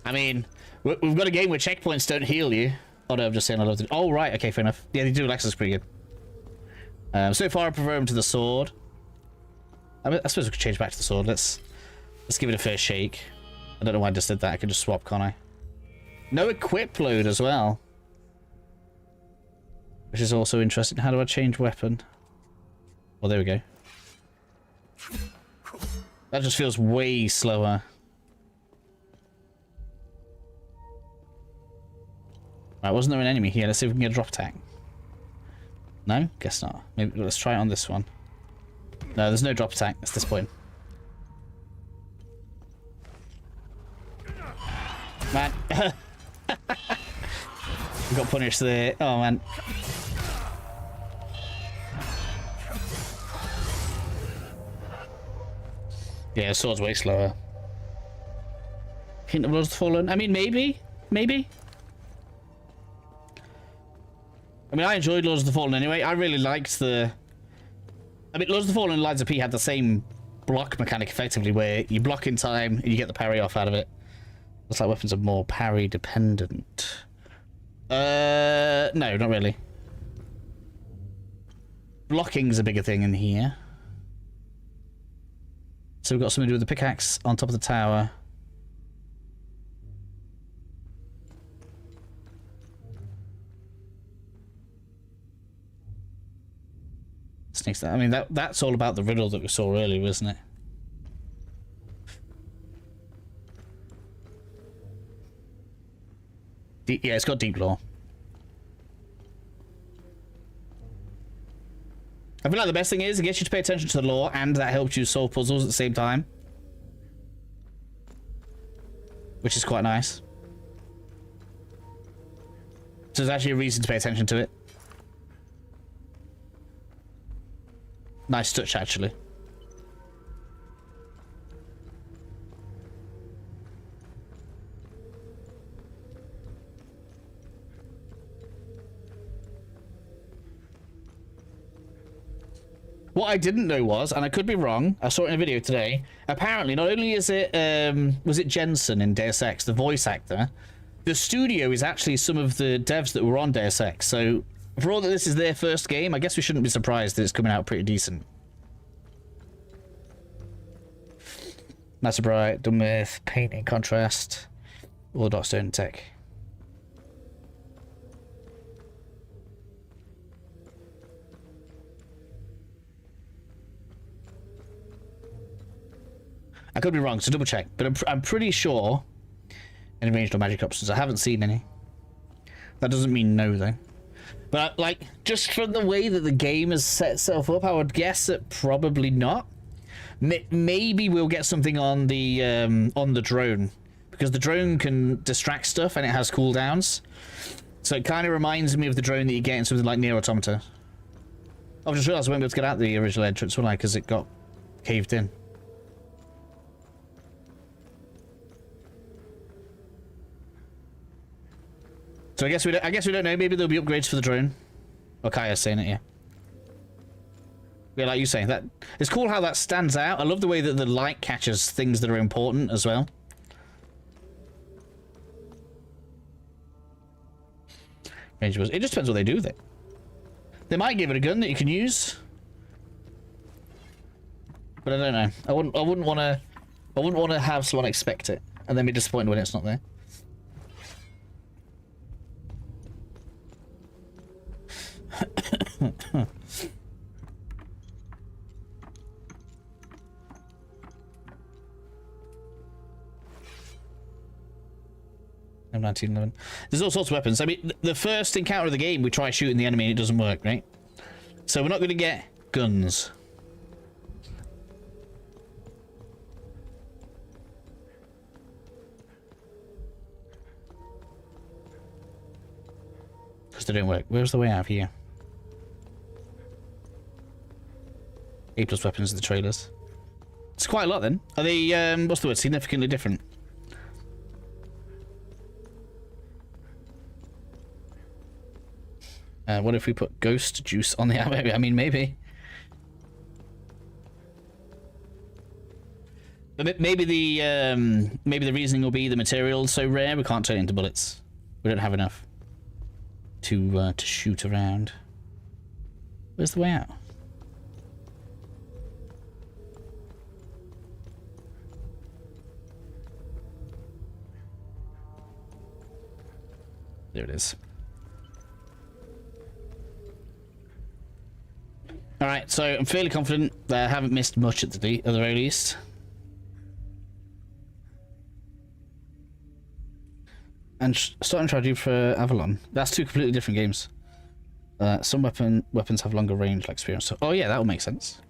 [SPEAKER 1] I mean, we've got a game where checkpoints don't heal you. Oh no, I'm just saying I love it. Oh right, okay, fair enough. Yeah, they do. Lexus pretty good. So far I prefer him to the sword. I suppose we could change back to the sword. Let's give it a first shake. I don't know why I just did that. I could just swap, can't I? No equip load as well. Which is also interesting. How do I change weapon? Well, there we go. That just feels way slower. Right, wasn't there an enemy here? Let's see if we can get a drop attack. No? Guess not. Maybe let's try it on this one. No, there's no drop attack at this point. Man. We got punished there. Oh, man. Yeah, sword's way slower. Hint of Lords of the Fallen. I mean, maybe. Maybe. I mean, I enjoyed Lords of the Fallen anyway. I really liked the... I mean, Lords of the Fallen and Lies of P had the same block mechanic, effectively, where you block in time and you get the parry off out of it. Looks like weapons are more parry dependent. No, not really. Blocking's a bigger thing in here. So we've got something to do with the pickaxe on top of the tower. Snakes. I mean, that's all about the riddle that we saw earlier, isn't it? Yeah, it's got deep lore. I feel like the best thing is it gets you to pay attention to the lore, and that helps you solve puzzles at the same time, which is quite nice. So there's actually a reason to pay attention to it. Nice touch, actually. What I didn't know was, and I could be wrong, I saw it in a video today, apparently not only is it, was it Jensen in Deus Ex, the voice actor, the studio is actually some of the devs that were on Deus Ex, so for all that this is their first game, I guess we shouldn't be surprised that it's coming out pretty decent. Master Bright, done with painting, contrast, all dot stone tech. I could be wrong, so double check, but I'm pretty sure any ranged or magic options. I haven't seen any. That doesn't mean no, though. But, like, just from the way that the game has set itself up, I would guess that probably not. Maybe we'll get something on the drone, because the drone can distract stuff and it has cooldowns. So it kind of reminds me of the drone that you get in something like Nier Automata. I've just realised I won't be able to get out the original entrance, will I? Because it got caved in. So I guess we don't know. Maybe there'll be upgrades for the drone. Or Kaya's saying it, yeah. Yeah, like you saying that. It's cool how that stands out. I love the way that the light catches things that are important as well. It just depends what they do with it. They might give it a gun that you can use, but I don't know. I wouldn't want to have someone expect it and then be disappointed when it's not there. M1911. There's all sorts of weapons. I mean, the first encounter of the game, we try shooting the enemy and it doesn't work, right? So we're not going to get guns. Because they don't work. Where's the way out of here? A+ weapons in the trailers. It's quite a lot then. Are they, what's the word, significantly different? What if we put ghost juice on the ammo? I mean, maybe. But maybe the reasoning will be the material's so rare we can't turn it into bullets. We don't have enough to shoot around. Where's the way out? There it is. Alright, so I'm fairly confident that I haven't missed much at the very least. And starting to try to do for Avalon. That's two completely different games. Some weapons have longer range, like experience. So, oh yeah, that will make sense.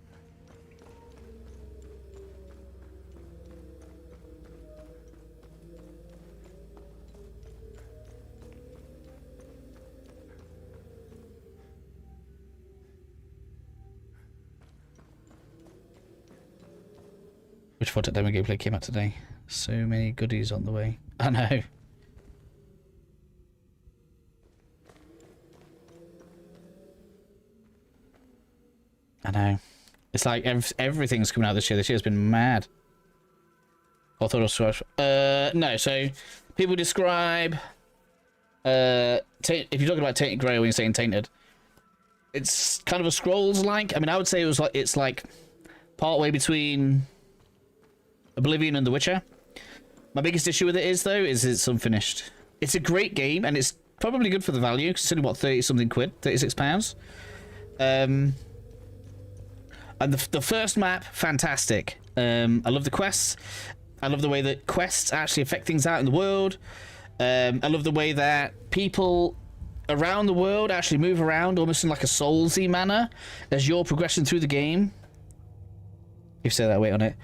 [SPEAKER 1] Which Fortnite demo gameplay came out today? So many goodies on the way. I know. I know. It's like everything's coming out this year. This year's been mad. I thought it was... no, so people describe... if you're talking about Tainted Grail when you're saying Tainted, it's kind of a Scrolls-like. I mean, I would say it's like part way between Oblivion and The Witcher. My biggest issue with it is, though, is it's unfinished. It's a great game, and it's probably good for the value, considering what, 30-something quid? £36? And the first map, fantastic. I love the quests. I love the way that quests actually affect things out in the world. I love the way that people around the world actually move around almost in like a Soulsy manner as you're progressing through the game. You've said that, wait on it.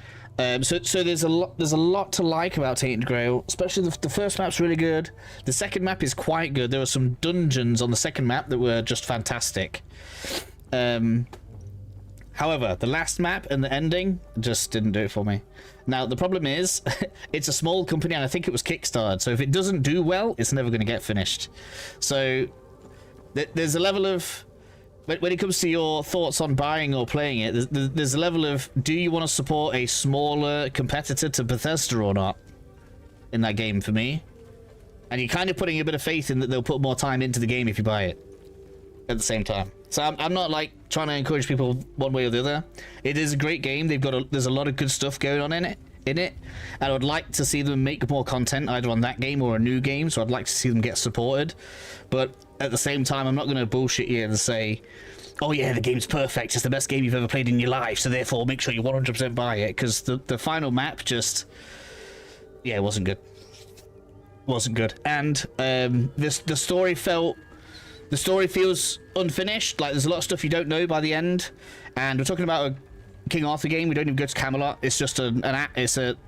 [SPEAKER 1] So there's a lot to like about Tainted Grail, especially the first map's really good. The second map is quite good. There were some dungeons on the second map that were just fantastic. However, the last map and the ending just didn't do it for me. Now, the problem is, it's a small company and I think it was kickstarted, so if it doesn't do well, it's never going to get finished. So, there's a level of... When it comes to your thoughts on buying or playing it, there's a level of, do you want to support a smaller competitor to Bethesda or not? In that game, for me. And you're kind of putting a bit of faith in that they'll put more time into the game if you buy it. At the same time. So I'm not like trying to encourage people one way or the other. It is a great game. There's a lot of good stuff going on in it. And I would like to see them make more content either on that game or a new game, so I'd like to see them get supported. But at the same time, I'm not going to bullshit you and say, oh yeah, the game's perfect, it's the best game you've ever played in your life, so therefore make sure you 100% buy it, because the final map just, yeah, it wasn't good. Wasn't good. And the story feels unfinished. Like, there's a lot of stuff you don't know by the end, and we're talking about a King Arthur game. We don't even go to Camelot. It's just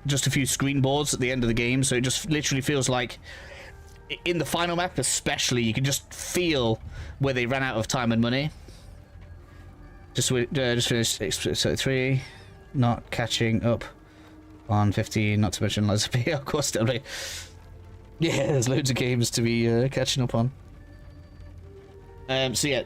[SPEAKER 1] just a few screen boards at the end of the game, so it just literally feels like, in the final map especially, you can just feel where they ran out of time and money. Just finished 33, not catching up on 15, not to mention loads of of course, definitely. Yeah, there's loads of games to be catching up on. So yeah,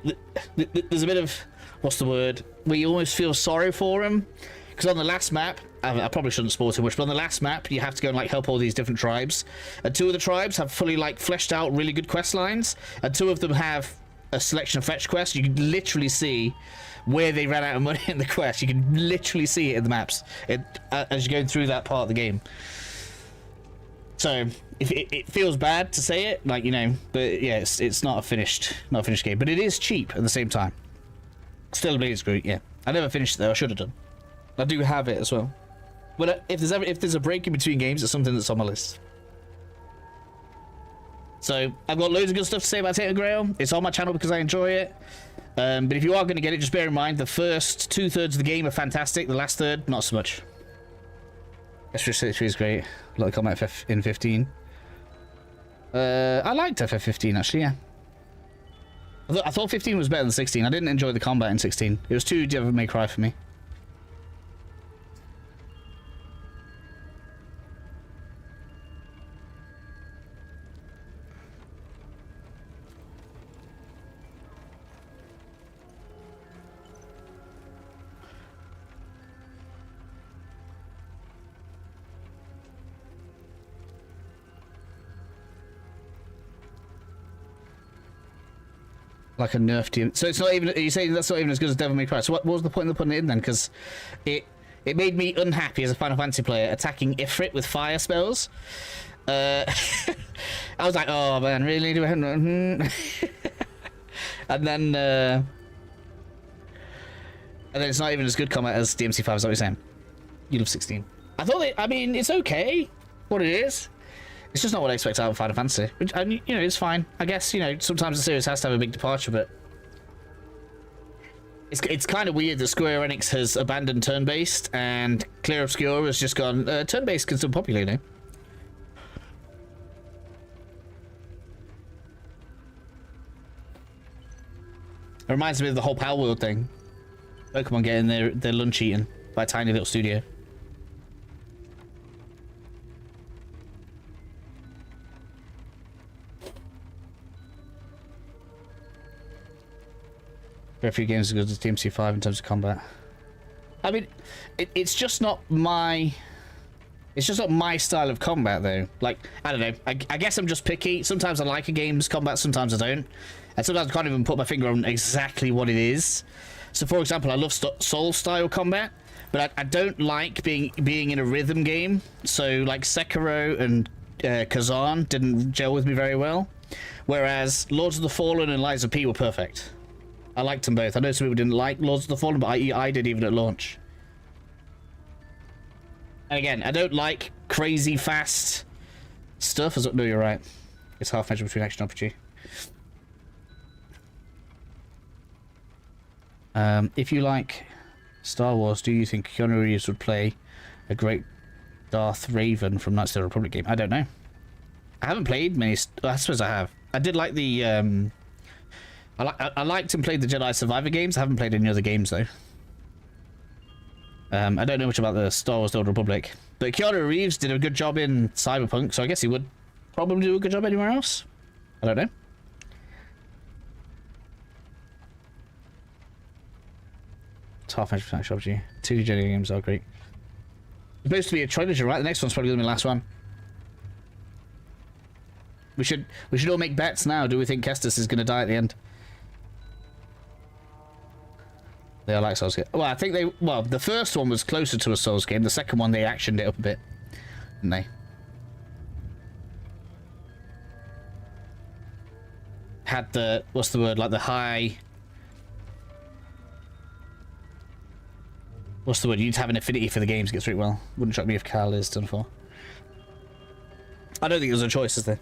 [SPEAKER 1] there's a bit of, what's the word, where you almost feel sorry for him, because on the last map, I probably shouldn't spoil too much, but on the last map you have to go and like help all these different tribes, and two of the tribes have fully like fleshed out really good quest lines, and two of them have a selection of fetch quests. You can literally see where they ran out of money in the quest. You can literally see it in the maps as you're going through that part of the game. So if it feels bad to say it, like, you know, but yeah, it's not a finished game, but it is cheap at the same time. Still Bleeding Screw, yeah. I never finished it though. I should have done. I do have it as well. But if there's a break in between games, it's something that's on my list. So I've got loads of good stuff to say about Tainted Grail. It's on my channel because I enjoy it. But if you are going to get it, just bear in mind the first 2/3 of the game are fantastic. The last third, not so much. S3 is great. A lot of combat in 15. I liked FF15 actually, yeah. I thought 15 was better than 16. I didn't enjoy the combat in 16. It was too Devil May Cry for me. Like a nerfed DMC. So it's not even. Are you saying that's not even as good as Devil May Cry? So what was the point of putting it in then? Because it made me unhappy as a Final Fantasy player attacking Ifrit with fire spells. I was like, oh man, really? Do I have and then it's not even as good combat as DMC5. Is that what you're saying? You love 16. I thought I mean, it's okay. What it is. It's just not what I expect out of Final Fantasy. Which, and, you know, it's fine. I guess, you know, sometimes the series has to have a big departure, but it's kind of weird that Square Enix has abandoned turn-based and Clear Obscure has just gone, turn-based can still popular, you know? It reminds me of the whole Power World thing. Pokemon getting their lunch eaten by a tiny little studio. Very few games as good as DMC5 in terms of combat. I mean, it's just not my... It's just not my style of combat, though. Like, I don't know. I guess I'm just picky. Sometimes I like a game's combat, sometimes I don't. And sometimes I can't even put my finger on exactly what it is. So, for example, I love Soul-style combat, but I don't like being in a rhythm game. So, like, Sekiro and Kazan didn't gel with me very well. Whereas Lords of the Fallen and Lies of P were perfect. I liked them both. I know some people didn't like Lords of the Fallen, but I did even at launch. And again, I don't like crazy fast stuff. No, you're right. It's half measure between action and RPG. If you like Star Wars, do you think Keanu Reeves would play a great Darth Raven from Knights of the Republic game? I don't know. I haven't played many. I suppose I have. I did like the. I liked and played the Jedi Survivor games. I haven't played any other games though. I don't know much about the Star Wars: The Old Republic, but Keanu Reeves did a good job in Cyberpunk, so I guess he would probably do a good job anywhere else. I don't know. It's half measure for strategy. 2D Jedi games are great. It's supposed to be a trilogy, right? The next one's probably gonna be the last one. We should all make bets now. Do we think Kestis is gonna die at the end? They are like Souls game. Well, I think they... Well, the first one was closer to a Souls game. The second one, they actioned it up a bit. Didn't they? Had the... What's the word? Like the high... What's the word? You need to have an affinity for the games. Gets really well. Wouldn't shock me if Carl is done for. I don't think there's a choice, is there?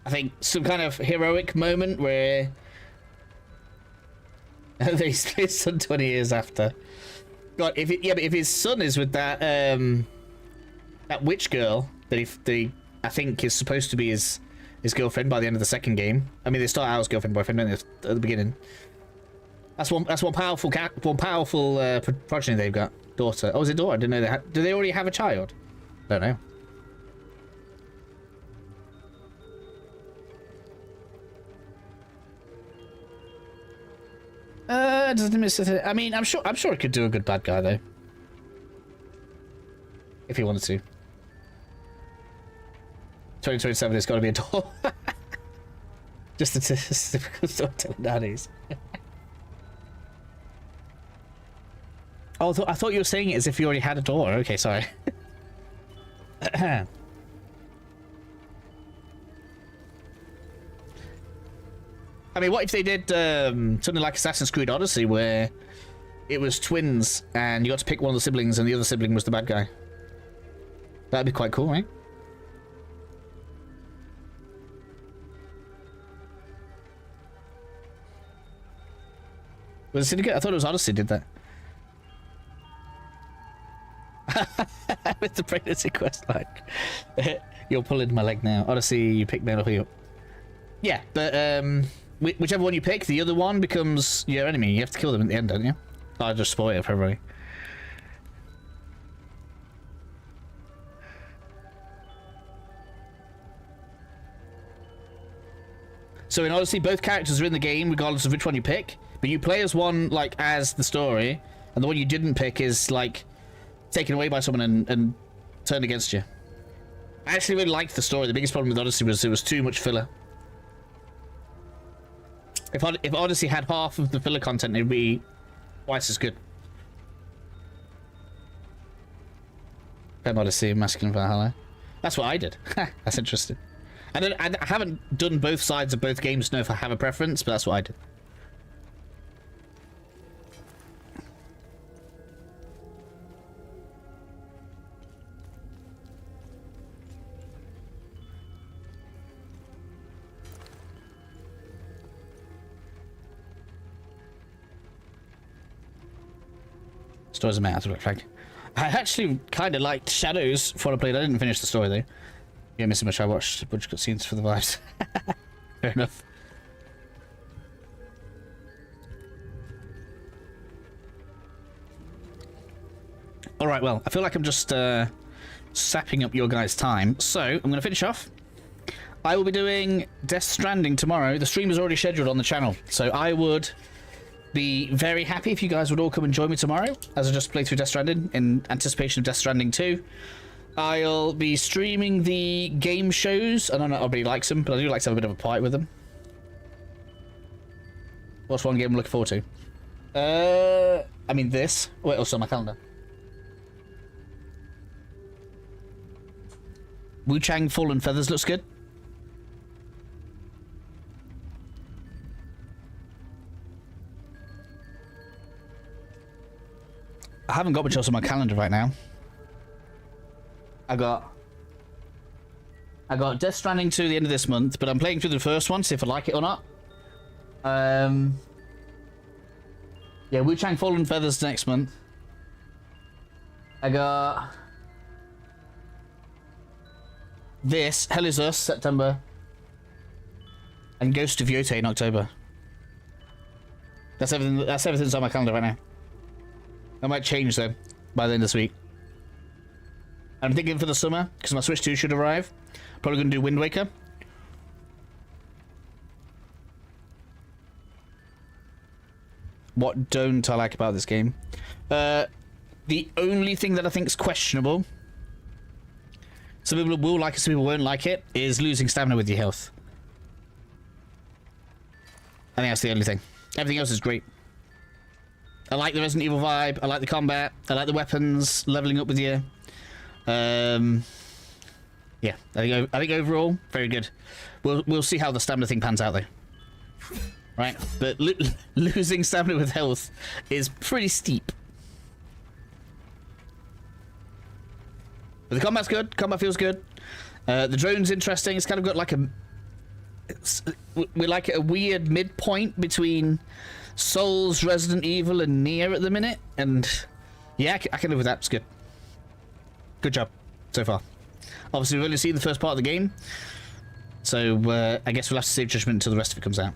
[SPEAKER 1] I think some kind of heroic moment where they split his son 20 years after. God, but if his son is with that that witch girl that I think is supposed to be his girlfriend by the end of the second game. I mean, they start out as girlfriend boyfriend, don't they, at the beginning? That's one powerful progeny they've got. Daughter. Oh, is it daughter? I didn't know they had. Do they already have a child? I don't know. I mean, I'm sure it could do a good bad guy though, if he wanted to. 2027 it's got to be a doll. Just a typical storytelling nowadays. Oh, I thought you were saying it as if you already had a daughter. Okay, sorry. I mean, what if they did something like Assassin's Creed Odyssey, where it was twins and you got to pick one of the siblings and the other sibling was the bad guy? That'd be quite cool, right? Was it Syndicate? I thought it was Odyssey did that. With the pregnancy quest, like you're pulling my leg now. Odyssey, you pick me up here. Yeah, but whichever one you pick, the other one becomes your enemy. You have to kill them at the end, don't you? I'll just spoil it for everybody. So in Odyssey, both characters are in the game, regardless of which one you pick. But you play as one, like, as the story, and the one you didn't pick is, like, taken away by someone and turned against you. I actually really liked the story. The biggest problem with Odyssey was it was too much filler. If Odyssey had half of the filler content, it'd be twice as good. Odyssey, Masculine Valhalla. That's what I did. That's interesting. I haven't done both sides of both games to know if I have a preference, but that's what I did. Stories of May out of Flag. I actually kind of liked Shadows before I played. I didn't finish the story though. Yeah, missing much. I watched a bunch of cutscenes for the vibes. Fair enough. All right, well, I feel like I'm just sapping up your guys' time, so I'm going to finish off. I will be doing Death Stranding tomorrow. The stream is already scheduled on the channel, so I would be very happy if you guys would all come and join me tomorrow as I just play through Death Stranding in anticipation of Death Stranding 2. I'll be streaming the game shows. I don't know if everybody likes them, but I do like to have a bit of a fight with them. What's one game I'm looking forward to? I mean this. Wait, also on my calendar. Wu Chang Fallen Feathers looks good. I haven't got much else on my calendar right now. I got Death Stranding 2 at the end of this month, but I'm playing through the first one to see if I like it or not. Yeah, Wu Chang Fallen Feathers next month. I got this, Hell Is Us, September. And Ghost of Yote in October. That's everything. That's everything on my calendar right now. I might change though by the end of this week. I'm thinking for the summer, because my Switch 2 should arrive. Probably going to do Wind Waker. What don't I like about this game? The only thing that I think is questionable, some people will like it, some people won't like it, is losing stamina with your health. I think that's the only thing. Everything else is great. I like the Resident Evil vibe. I like the combat. I like the weapons. Leveling up with you. Yeah, I think overall very good. We'll see how the stamina thing pans out though. Right, but losing stamina with health is pretty steep. But the combat's good. Combat feels good. The drone's interesting. It's kind of got like we're like at a weird midpoint between Souls, Resident Evil, and Nier at the minute, and yeah, I can live with that. It's good. Good job so far. Obviously, we've only seen the first part of the game, so I guess we'll have to save judgment until the rest of it comes out.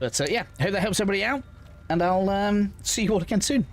[SPEAKER 1] But yeah, I hope that helps everybody out, and I'll see you all again soon.